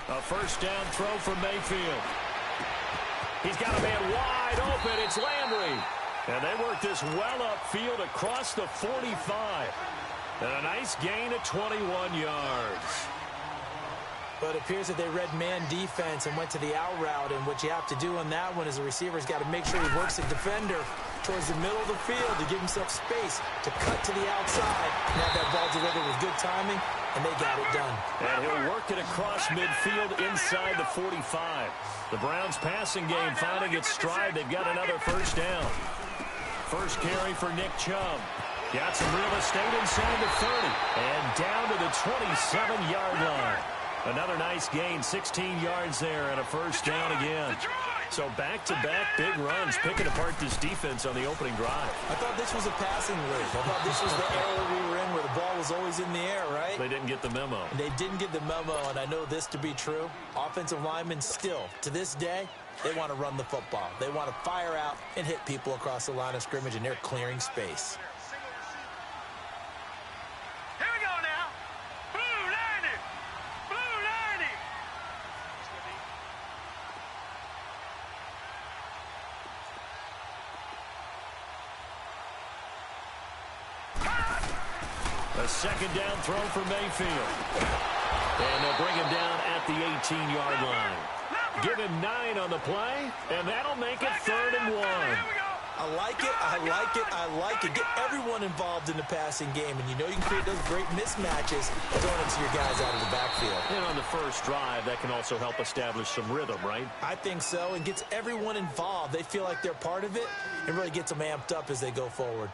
A first down throw for Mayfield. He's got a man wide open. It's Landry. And they work this well upfield across the 45. And a nice gain of 21 yards. But it appears that they read man defense and went to the out route. And what you have to do on that one is the receiver's got to make sure he works the defender towards the middle of the field to give himself space to cut to the outside and have that ball delivered with good timing, and they got it done. And he'll work it across midfield inside the 45. The Browns passing game finding its stride. They've got another first down. First carry for Nick Chubb. Got some real estate inside the 30 and down to the 27-yard line. Another nice gain, 16 yards there, and a first down again. So back-to-back big runs, picking apart this defense on the opening drive. I thought this was a passing league. I thought this was the era we were in where the ball was always in the air, right? They didn't get the memo. They didn't get the memo, and I know this to be true. Offensive linemen still, to this day, they want to run the football. They want to fire out and hit people across the line of scrimmage, and they're clearing space. A second down throw for Mayfield. And they'll bring him down at the 18-yard line. Give him 9 on the play, and that'll make it 3rd and 1. I like it, I like it, I like it. Get everyone involved in the passing game, and you know you can create those great mismatches throwing it to your guys out of the backfield. And on the first drive, that can also help establish some rhythm, right? I think so, and gets everyone involved. They feel like they're part of it, and really gets them amped up as they go forward.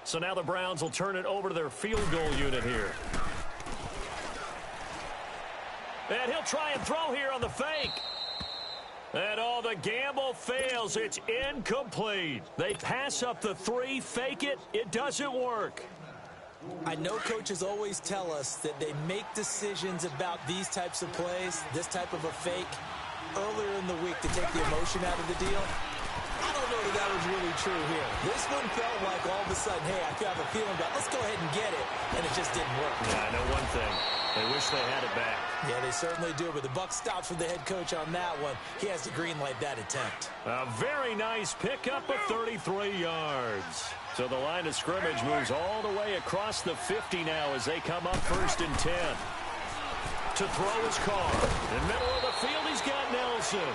So now the Browns will turn it over to their field goal unit here. And he'll try and throw here on the fake. And all the gamble fails. It's incomplete. They pass up the 3, fake it. It doesn't work. I know coaches always tell us that they make decisions about these types of plays, this type of a fake, earlier in the week to take the emotion out of the deal. I don't know that was really true here. This one felt like all of a sudden, hey, I have a feeling about let's go ahead and get it, and it just didn't work. Yeah, I know one thing. They wish they had it back. Yeah, they certainly do, but the buck stops with the head coach on that one. He has to green light that attempt. A very nice pickup of 33 yards. So the line of scrimmage moves all the way across the 50 now as they come up 1st and 10. To throw his car. In the middle of the field, he's got Nelson.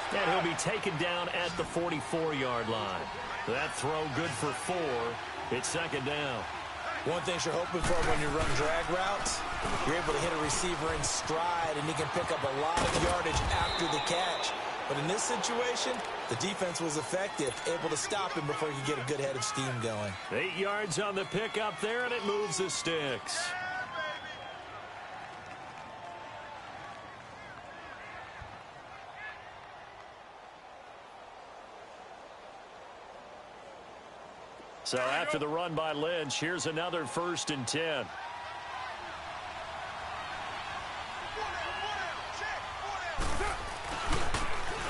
And he'll be taken down at the 44-yard line. That throw good for 4. It's 2nd down. One thing you're hoping for when you run drag routes, you're able to hit a receiver in stride, and he can pick up a lot of yardage after the catch. But in this situation, the defense was effective, able to stop him before he could get a good head of steam going. 8 yards on the pickup there, and it moves the sticks. So after the run by Lynch, here's another 1st and 10.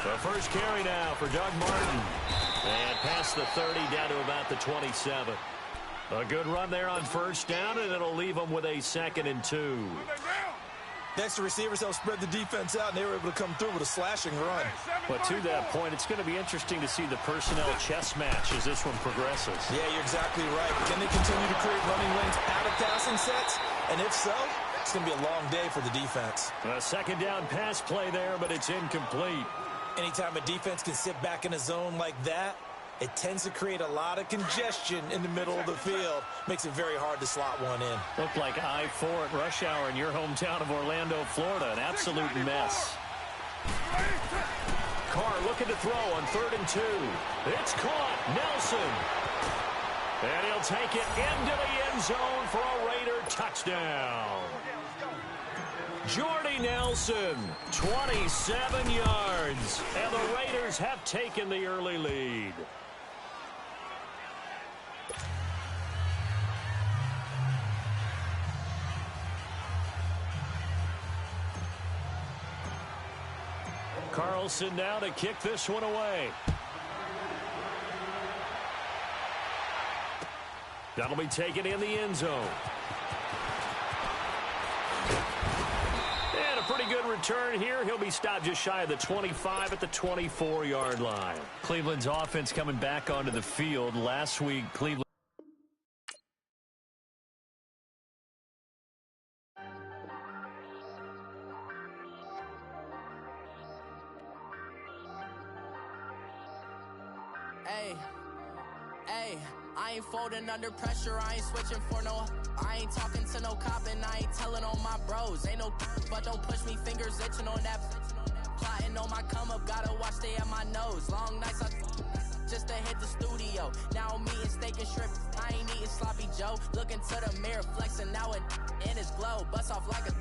The first carry now for Doug Martin. And past the 30 down to about the 27. A good run there on 1st down, and it'll leave them with a 2nd and 2. Next to receivers, they'll spread the defense out, and they were able to come through with a slashing run. But to that point, it's going to be interesting to see the personnel chess match as this one progresses. Yeah, you're exactly right. Can they continue to create running lanes out of passing sets? And if so, it's going to be a long day for the defense. A 2nd down pass play there, but it's incomplete. Anytime a defense can sit back in a zone like that, it tends to create a lot of congestion in the middle of the field. Makes it very hard to slot one in. Looked like I-4 at rush hour in your hometown of Orlando, Florida. An absolute mess. Carr looking to throw on 3rd and 2. It's caught. Nelson. And he'll take it into the end zone for a Raider touchdown. Jordy Nelson, 27 yards. And the Raiders have taken the early lead. Carlson now to kick this one away. That'll be taken in the end zone. And a pretty good return here. He'll be stopped just shy of the 25 at the 24-yard line. Cleveland's offense coming back onto the field. Last week, Cleveland. I ain't folding under pressure, I ain't switching for no. I ain't talking to no cop and I ain't telling on my bros. Ain't no but don't push me, fingers itching on that. Plotting on my come up, gotta watch stay at my nose. Long nights just to hit the studio. Now I'm eating steak and shrimp, I ain't eating sloppy Joe. Looking to the mirror, flexing now it in his glow. Bust off like a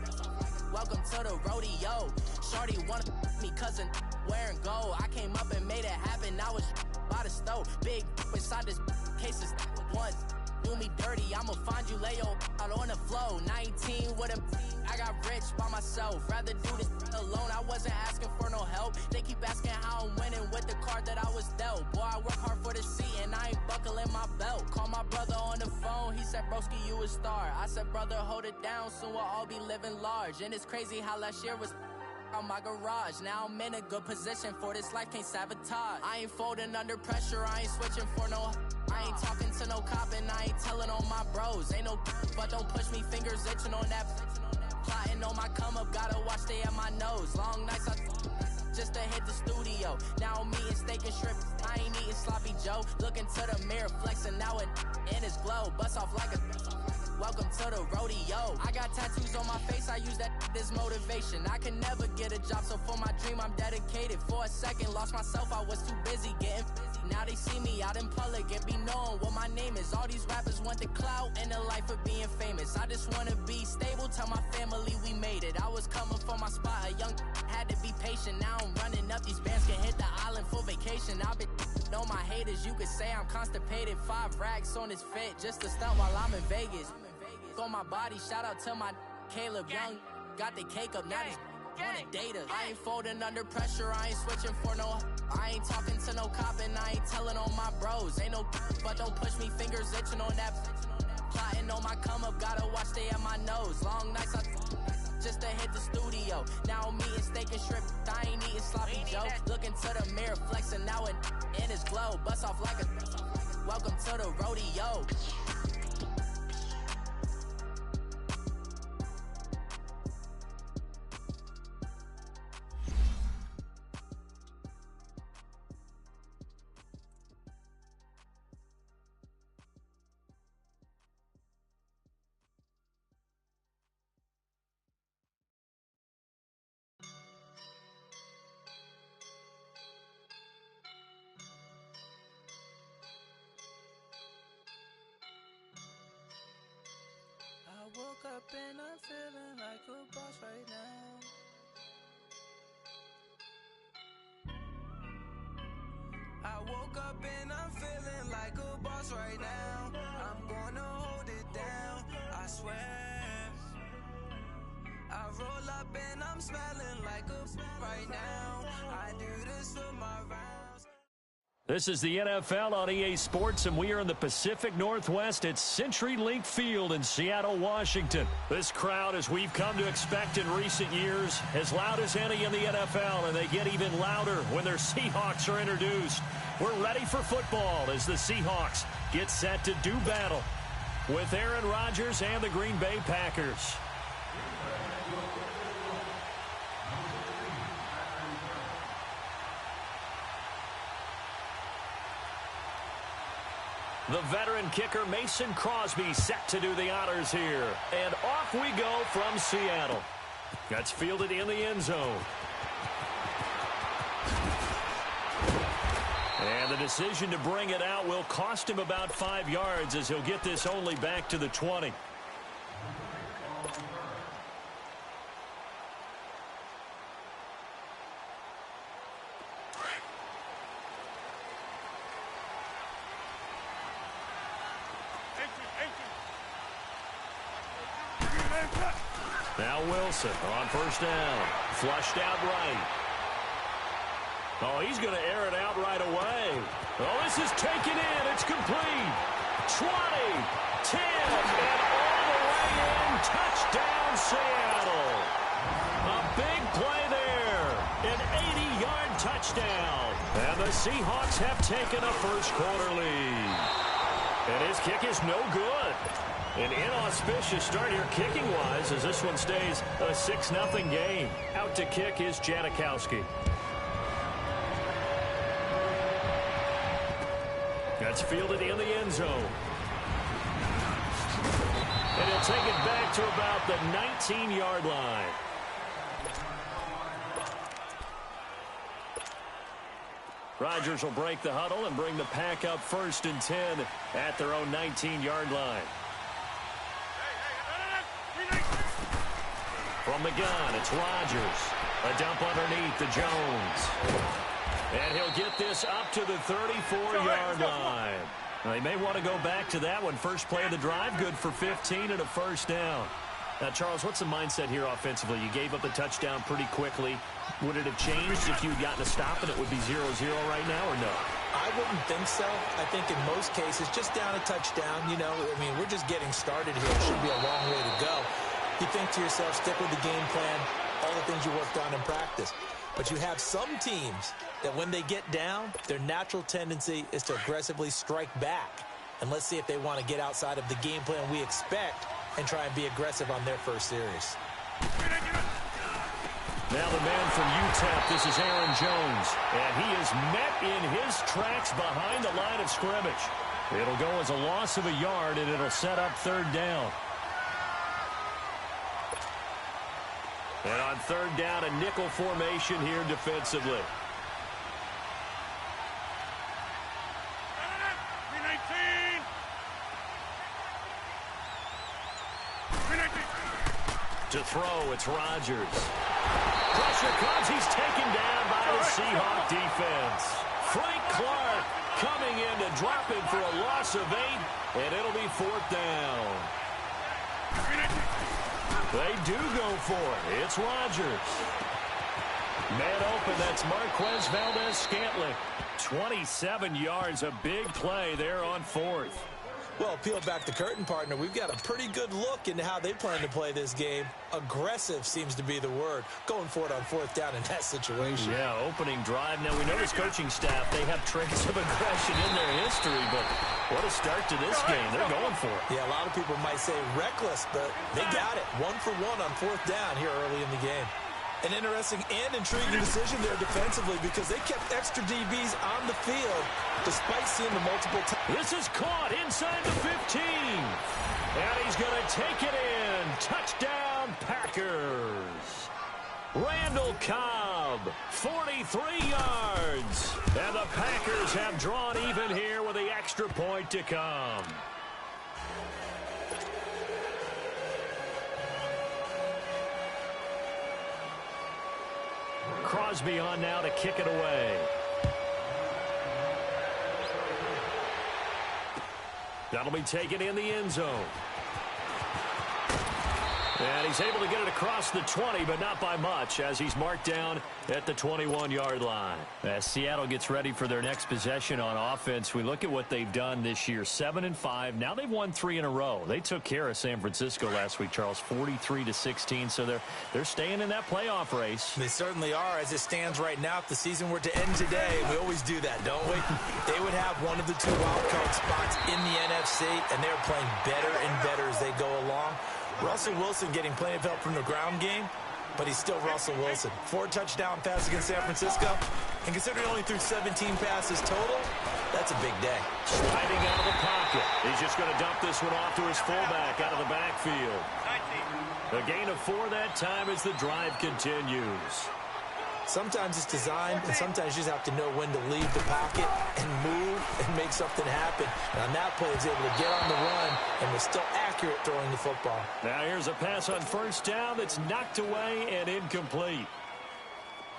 welcome to the rodeo. Shorty wanted me cousin wearing gold. I came up and made it happen, now it's by the stove. Big inside this cases once do me dirty, I'ma find you lay your out on the floor. 19 with him, I got rich by myself. Rather do this alone, I wasn't asking for no help. They keep asking how I'm winning with the card that I was dealt. Boy, I work hard for the seat and I ain't buckling my belt. Call my brother on the phone, he said, broski, you a star. I said, brother, hold it down, soon we'll all be living large. And it's crazy how last year was on my garage. Now I'm in a good position for this life, can't sabotage. I ain't folding under pressure, I ain't switching for no. I ain't talking to no cop and I ain't telling on my bros. Ain't no but don't push me, fingers itching on that. Plotting on my come up, gotta watch stay at my nose. Long nights just to hit the studio. Now I'm eating steak and shrimp, I ain't eating sloppy Joe. Looking to the mirror, flexing now it in his glow. Bust off like a welcome to the rodeo. I got tattoos on my face, I use that as motivation. I can never get a job, so for my dream I'm dedicated. For a second, lost myself, I was too busy getting busy. Now they see me out in public and be known what my name is. All these rappers want the clout and the life of being famous. I just wanna be stable, tell my family we made it. I was coming for my spot, a young had to be patient. Now I'm running up, these bands can hit the island for vacation. I've been on my haters, you could say I'm constipated. 5 racks on his fit, just to stunt while I'm in Vegas. On my body, shout out to my Caleb Young. Got the cake up, now these wanna data. I ain't folding under pressure, I ain't switching for no. I ain't talking to no cop and I ain't telling on my bros. Ain't no but don't push me, fingers itching on that. Plotting on my come up, gotta watch stay at my nose. Long nights I just to hit the studio. Now I'm eating steak and shrimp, I ain't eating sloppy joe. Looking to the mirror, flexing now it in his glow. Bust off like a welcome to the rodeo. I woke up and I'm feeling like a boss right now. I woke up and I'm feeling like a boss right now. I'm gonna hold it down, I swear. I roll up and I'm smelling like a right now. I do this for my rounds. This is the NFL on EA Sports, and we are in the Pacific Northwest at CenturyLink Field in Seattle, Washington. This crowd, as we've come to expect in recent years, as loud as any in the NFL, and they get even louder when their Seahawks are introduced. We're ready for football as the Seahawks get set to do battle with Aaron Rodgers and the Green Bay Packers. The veteran kicker Mason Crosby set to do the honors here. And off we go from Seattle. That's fielded in the end zone. And the decision to bring it out will cost him about 5 yards as he'll get this only back to the 20. Now Wilson on first down. Flushed out right. Oh, he's going to air it out right away. Oh, this is taken in. It's complete. 20, 10, and all the way in. Touchdown, Seattle. A big play there. An 80-yard touchdown. And the Seahawks have taken a first-quarter lead. And his kick is no good. An inauspicious start here kicking-wise as this one stays a 6-0 game. Out to kick is Janikowski. That's fielded in the end zone. And he'll take it back to about the 19-yard line. Rodgers will break the huddle and bring the pack up 1st and 10 at their own 19-yard line. From the gun, it's Rodgers. A dump underneath to Jones. And he'll get this up to the 34-yard line. They may want to go back to that one. First play of the drive, good for 15 and a first down. Now, Charles, what's the mindset here offensively? You gave up the touchdown pretty quickly. Would it have changed if you had gotten a stop and it would be 0-0 right now, or no? I wouldn't think so. I think in most cases, just down a touchdown, you know, I mean, we're just getting started here. It should be a long way to go. You think to yourself, stick with the game plan, all the things you worked on in practice. But you have some teams that when they get down, their natural tendency is to aggressively strike back. And let's see if they want to get outside of the game plan we expect and try and be aggressive on their first series. Now the man from UTEP, this is Aaron Jones. And he is met in his tracks behind the line of scrimmage. It'll go as a loss of a yard, and it'll set up 3rd down. And on 3rd down, a nickel formation here defensively. 319. To throw, it's Rodgers. Pressure comes. He's taken down by the Seahawk defense. Frank Clark coming in to drop him for a loss of 8, and it'll be 4th down. They do go for it. It's Rodgers. Man open, that's Marquez Valdez-Scantling. 27 yards, a big play there on 4th. Well, peel back the curtain, partner. We've got a pretty good look into how they plan to play this game. Aggressive seems to be the word. Going for it on 4th down in that situation. Yeah, opening drive. Now, we know this coaching staff, they have traits of aggression in their history, but what a start to this game. They're going for it. Yeah, a lot of people might say reckless, but they got it. 1 for 1 on 4th down here early in the game. An interesting and intriguing decision there defensively because they kept extra DBs on the field despite seeing the multiple times. This is caught inside the 15. And he's going to take it in. Touchdown, Packers. Randall Cobb, 43 yards. And the Packers have drawn even here with the extra point to come. Crosby on now to kick it away. That'll be taken in the end zone. And he's able to get it across the 20, but not by much, as he's marked down at the 21-yard line. As Seattle gets ready for their next possession on offense, we look at what they've done this year, 7-5. Now they've won 3 in a row. They took care of San Francisco last week, Charles, 43-16. So they're staying in that playoff race. They certainly are. As it stands right now, if the season were to end today, we always do that, don't we? They would have one of the 2 wildcard spots in the NFC, and they're playing better and better as they go along. Russell Wilson getting plenty of help from the ground game, but he's still Russell Wilson. 4 touchdown passes against San Francisco, and considering he only threw 17 passes total, that's a big day. Sliding out of the pocket. He's just going to dump this one off to his fullback out of the backfield. A gain of 4 that time as the drive continues. Sometimes it's designed, and sometimes you just have to know when to leave the pocket and move and make something happen. And on that play, he's able to get on the run and was still accurate throwing the football. Now here's a pass on 1st down that's knocked away and incomplete.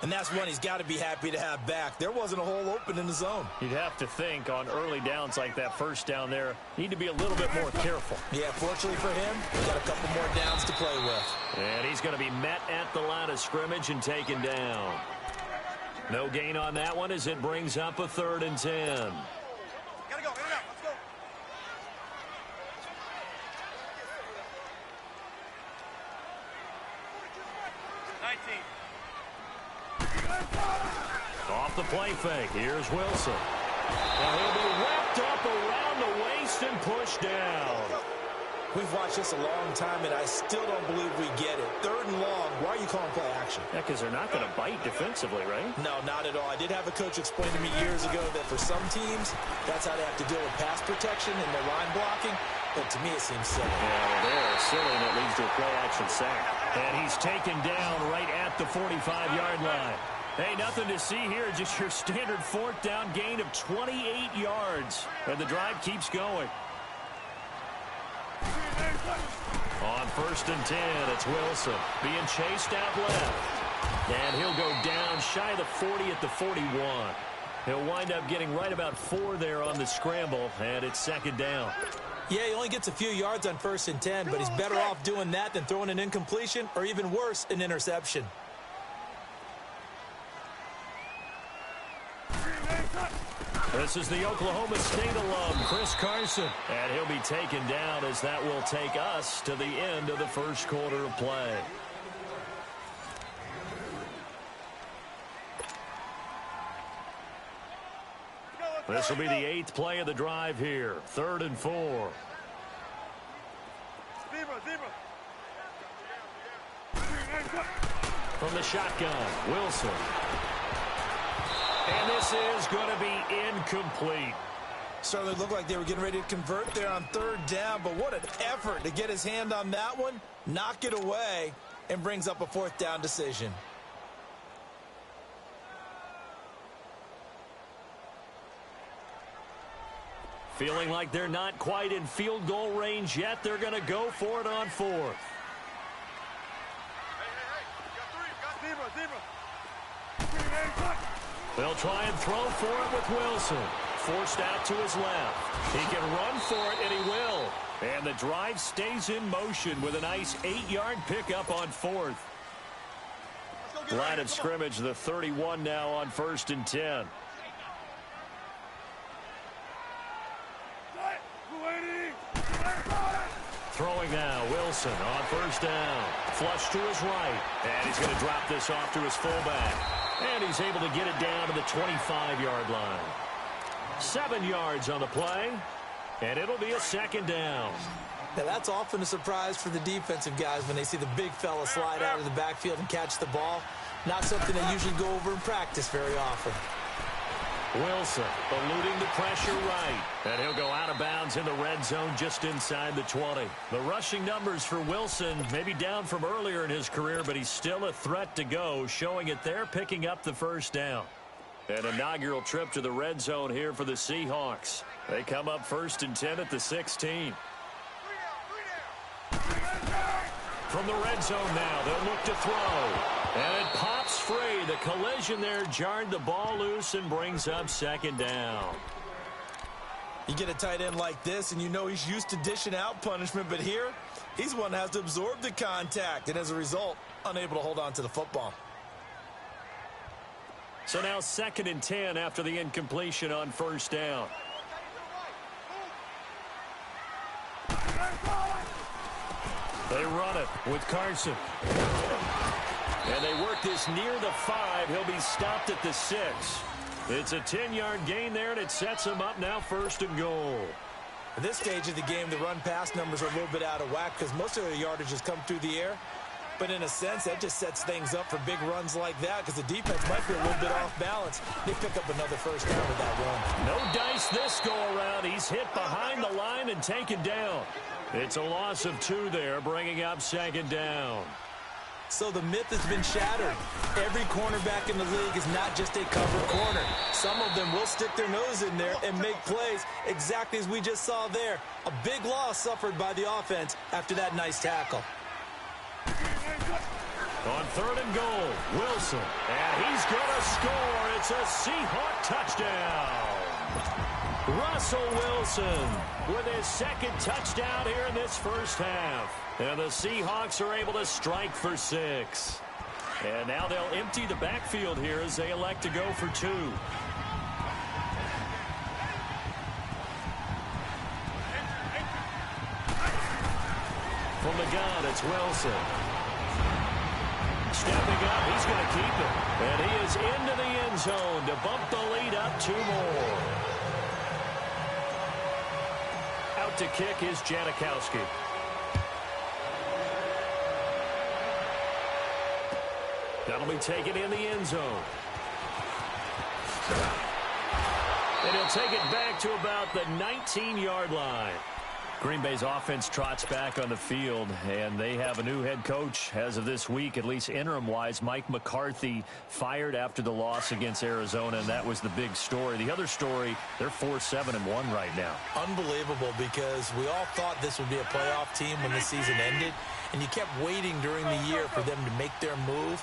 And that's one he's got to be happy to have back. There wasn't a hole open in the zone. You'd have to think on early downs like that 1st down there, need to be a little bit more careful. Yeah, fortunately for him, he's got a couple more downs to play with. And he's going to be met at the line of scrimmage and taken down. No gain on that one as it brings up a 3rd and 10. Gotta go, let's go. Off the play fake. Here's Wilson. And he'll be wrapped up around the waist and pushed down. We've watched this a long time, and I still don't believe we get it. 3rd and long. Why are you calling play action? Yeah, because they're not going to bite defensively, right? No, not at all. I did have a coach explain to me years ago that for some teams, that's how they have to deal with pass protection and their line blocking. But to me, it seems silly. Yeah, they're silly, and it leads to a play action sack. And he's taken down right at the 45-yard line. Hey, nothing to see here, just your standard 4th down gain of 28 yards. And the drive keeps going. On 1st and 10, it's Wilson being chased out left. And he'll go down shy of the 40 at the 41. He'll wind up getting right about 4 there on the scramble, and it's 2nd down. Yeah, he only gets a few yards on 1st and 10, but he's better off doing that than throwing an incompletion or even worse, an interception. This is the Oklahoma State alum, Chris Carson. And he'll be taken down as that will take us to the end of the 1st quarter of play. This will be the 8th play of the drive here. 3rd and 4. From the shotgun, Wilson. And this is going to be incomplete. Certainly looked like they were getting ready to convert there on 3rd down, but what an effort to get his hand on that one, knock it away, and brings up a 4th down decision. Feeling like they're not quite in field goal range yet. They're going to go for it on 4th. They'll try and throw for it with Wilson. Forced out to his left. He can run for it, and he will. And the drive stays in motion with a nice 8-yard pickup on 4th. Line of scrimmage, the 31 now on 1st and 10. Throwing now, Wilson on 1st down. Flush to his right. And he's going to drop this off to his fullback. And he's able to get it down to the 25-yard line. 7 yards on the play. And it'll be a 2nd down. Now, that's often a surprise for the defensive guys when they see the big fella slide out of the backfield and catch the ball. Not something they usually go over in practice very often. Wilson eluding the pressure right. And he'll go out of bounds in the red zone just inside the 20. The rushing numbers for Wilson may be down from earlier in his career, but he's still a threat to go, showing it there, picking up the 1st down. An inaugural trip to the red zone here for the Seahawks. They come up 1st and 10 at the 16. From the red zone now, they'll look to throw. And it pops free. The collision there jarred the ball loose and brings up 2nd down. You get a tight end like this, and you know he's used to dishing out punishment, but here, he's one that has to absorb the contact, and as a result, unable to hold on to the football. So now 2nd and 10 after the incompletion on 1st down. They run it with Carson. And they work this near the 5. He'll be stopped at the 6. It's a 10-yard gain there, and it sets him up now 1st and goal. At this stage of the game, the run-pass numbers are a little bit out of whack because most of the yardage has come through the air. But in a sense, that just sets things up for big runs like that because the defense might be a little bit off balance. They pick up another 1st down with that run. No dice this go-around. He's hit behind the line and taken down. It's a loss of 2 there, bringing up 2nd down. So the myth has been shattered. Every cornerback in the league is not just a cover corner. Some of them will stick their nose in there and make plays exactly as we just saw there. A big loss suffered by the offense after that nice tackle. On 3rd and goal, Wilson. And he's going to score. It's a Seahawk touchdown. Russell Wilson with his 2nd touchdown here in this 1st half. And the Seahawks are able to strike for 6. And now they'll empty the backfield here as they elect to go for 2. From the gun, it's Wilson. Stepping up, he's going to keep it. And he is into the end zone to bump the lead up 2 more. Out to kick is Janikowski. That'll be taken in the end zone. And he'll take it back to about the 19-yard line. Green Bay's offense trots back on the field, and they have a new head coach as of this week, at least interim-wise. Mike McCarthy fired after the loss against Arizona, and that was the big story. The other story, they're 4-7-1 right now. Unbelievable, because we all thought this would be a playoff team when the season ended, and you kept waiting during the year for them to make their move.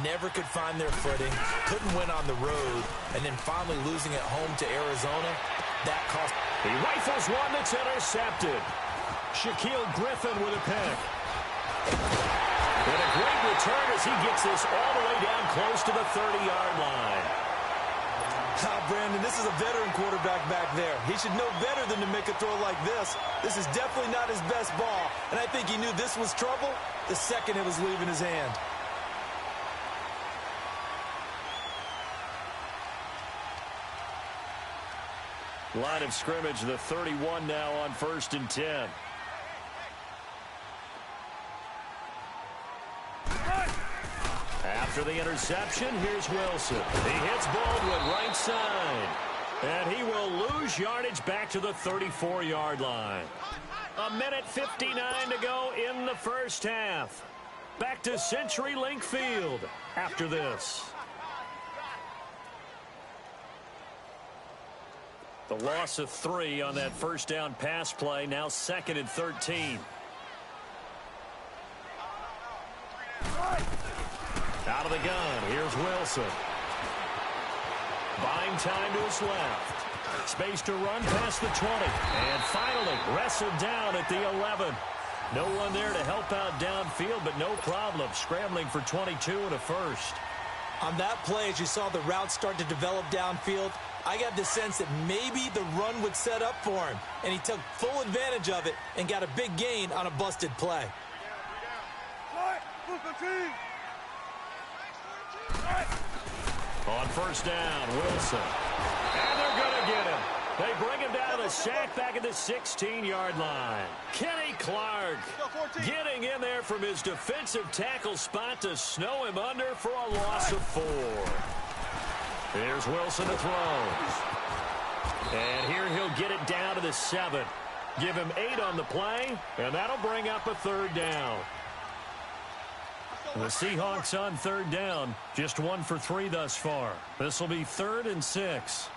Never could find their footing, couldn't win on the road, and then finally losing at home to Arizona, that cost. He rifles one that's intercepted. Shaquille Griffin with a pick. And a great return as he gets this all the way down close to the 30-yard line. Brandon, this is a veteran quarterback back there. He should know better than to make a throw like this. This is definitely not his best ball, and I think he knew this was trouble the second it was leaving his hand. Line of scrimmage, the 31 now on 1st and 10. After the interception, here's Wilson. He hits Baldwin right side. And he will lose yardage back to the 34-yard line. 1:59 to go in the 1st half. Back to CenturyLink Field after this. The loss of 3 on that 1st down pass play. Now 2nd and 13. Out of the gun. Here's Wilson. Buying time to his left. Space to run past the 20. And finally wrestled down at the 11. No one there to help out downfield, but no problem. Scrambling for 22 and a first. On that play, as you saw the route start to develop downfield, I got the sense that maybe the run would set up for him. And he took full advantage of it and got a big gain on a busted play. On first down, Wilson. And they're going to get him. They bring him down to the sack back at the 16-yard line. Kenny Clark getting in there from his defensive tackle spot to snow him under for a loss of 4. Here's Wilson to throw. And here he'll get it down to the 7. Give him 8 on the play, and that'll bring up a third down. The Seahawks on third down, just 1 for 3 thus far. This will be 3rd and 6.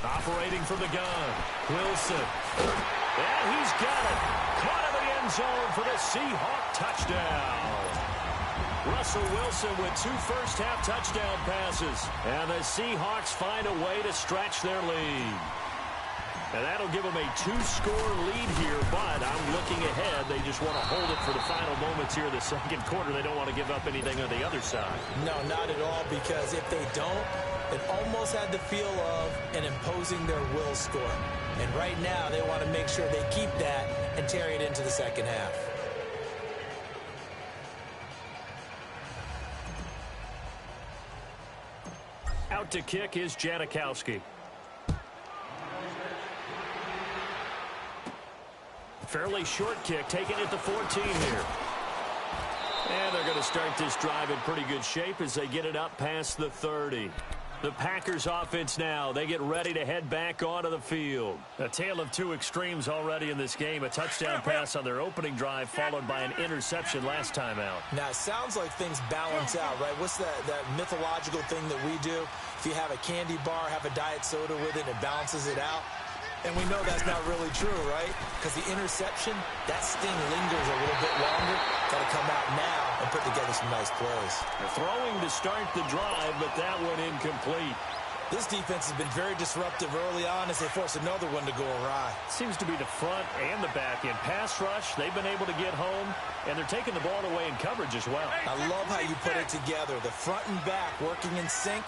Operating from the gun, Wilson. And he's got it. Caught in the end zone for the Seahawk touchdown. Russell Wilson with 2 first-half touchdown passes. And the Seahawks find a way to stretch their lead. And that'll give them a 2-score lead here, but I'm looking ahead. They just want to hold it for the final moments here in the second quarter. They don't want to give up anything on the other side. No, not at all, because if they don't, it almost had the feel of an imposing their will score. And right now, they want to make sure they keep that and carry it into the second half. Out to kick is Janikowski. Fairly short kick, taken at the 14 here. And they're going to start this drive in pretty good shape as they get it up past the 30. The Packers offense now, they get ready to head back onto the field. A tale of 2 extremes already in this game. A touchdown pass on their opening drive followed by an interception last time out. Now, it sounds like things balance out, right? What's that mythological thing that we do? If you have a candy bar, have a diet soda with it, it balances it out. And we know that's not really true, right? Because the interception, that sting lingers a little bit longer. Got to come out now and put together some nice plays. They're throwing to start the drive, but that one incomplete. This defense has been very disruptive early on as they force another one to go awry. Seems to be the front and the back end. Pass rush, they've been able to get home, and they're taking the ball away in coverage as well. I love how you put it together. The front and back working in sync,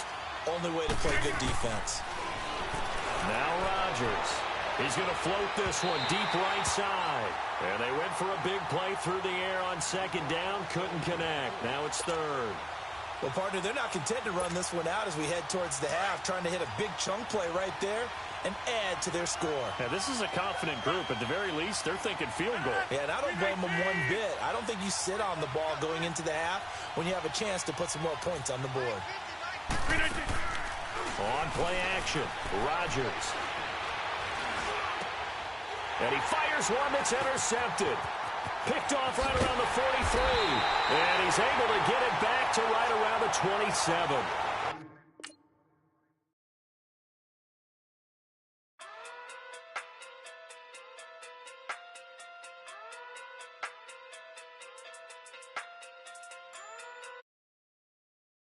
only way to play good defense. Now Rodgers. He's going to float this one deep right side. And they went for a big play through the air on second down. Couldn't connect. Now it's 3rd. Well, partner, they're not content to run this one out as we head towards the half, trying to hit a big chunk play right there and add to their score. Now, this is a confident group. At the very least, they're thinking field goal. Yeah, and I don't blame them one bit. I don't think you sit on the ball going into the half when you have a chance to put some more points on the board. On play action, Rodgers. And he fires one that's intercepted. Picked off right around the 43. And he's able to get it back to right around the 27.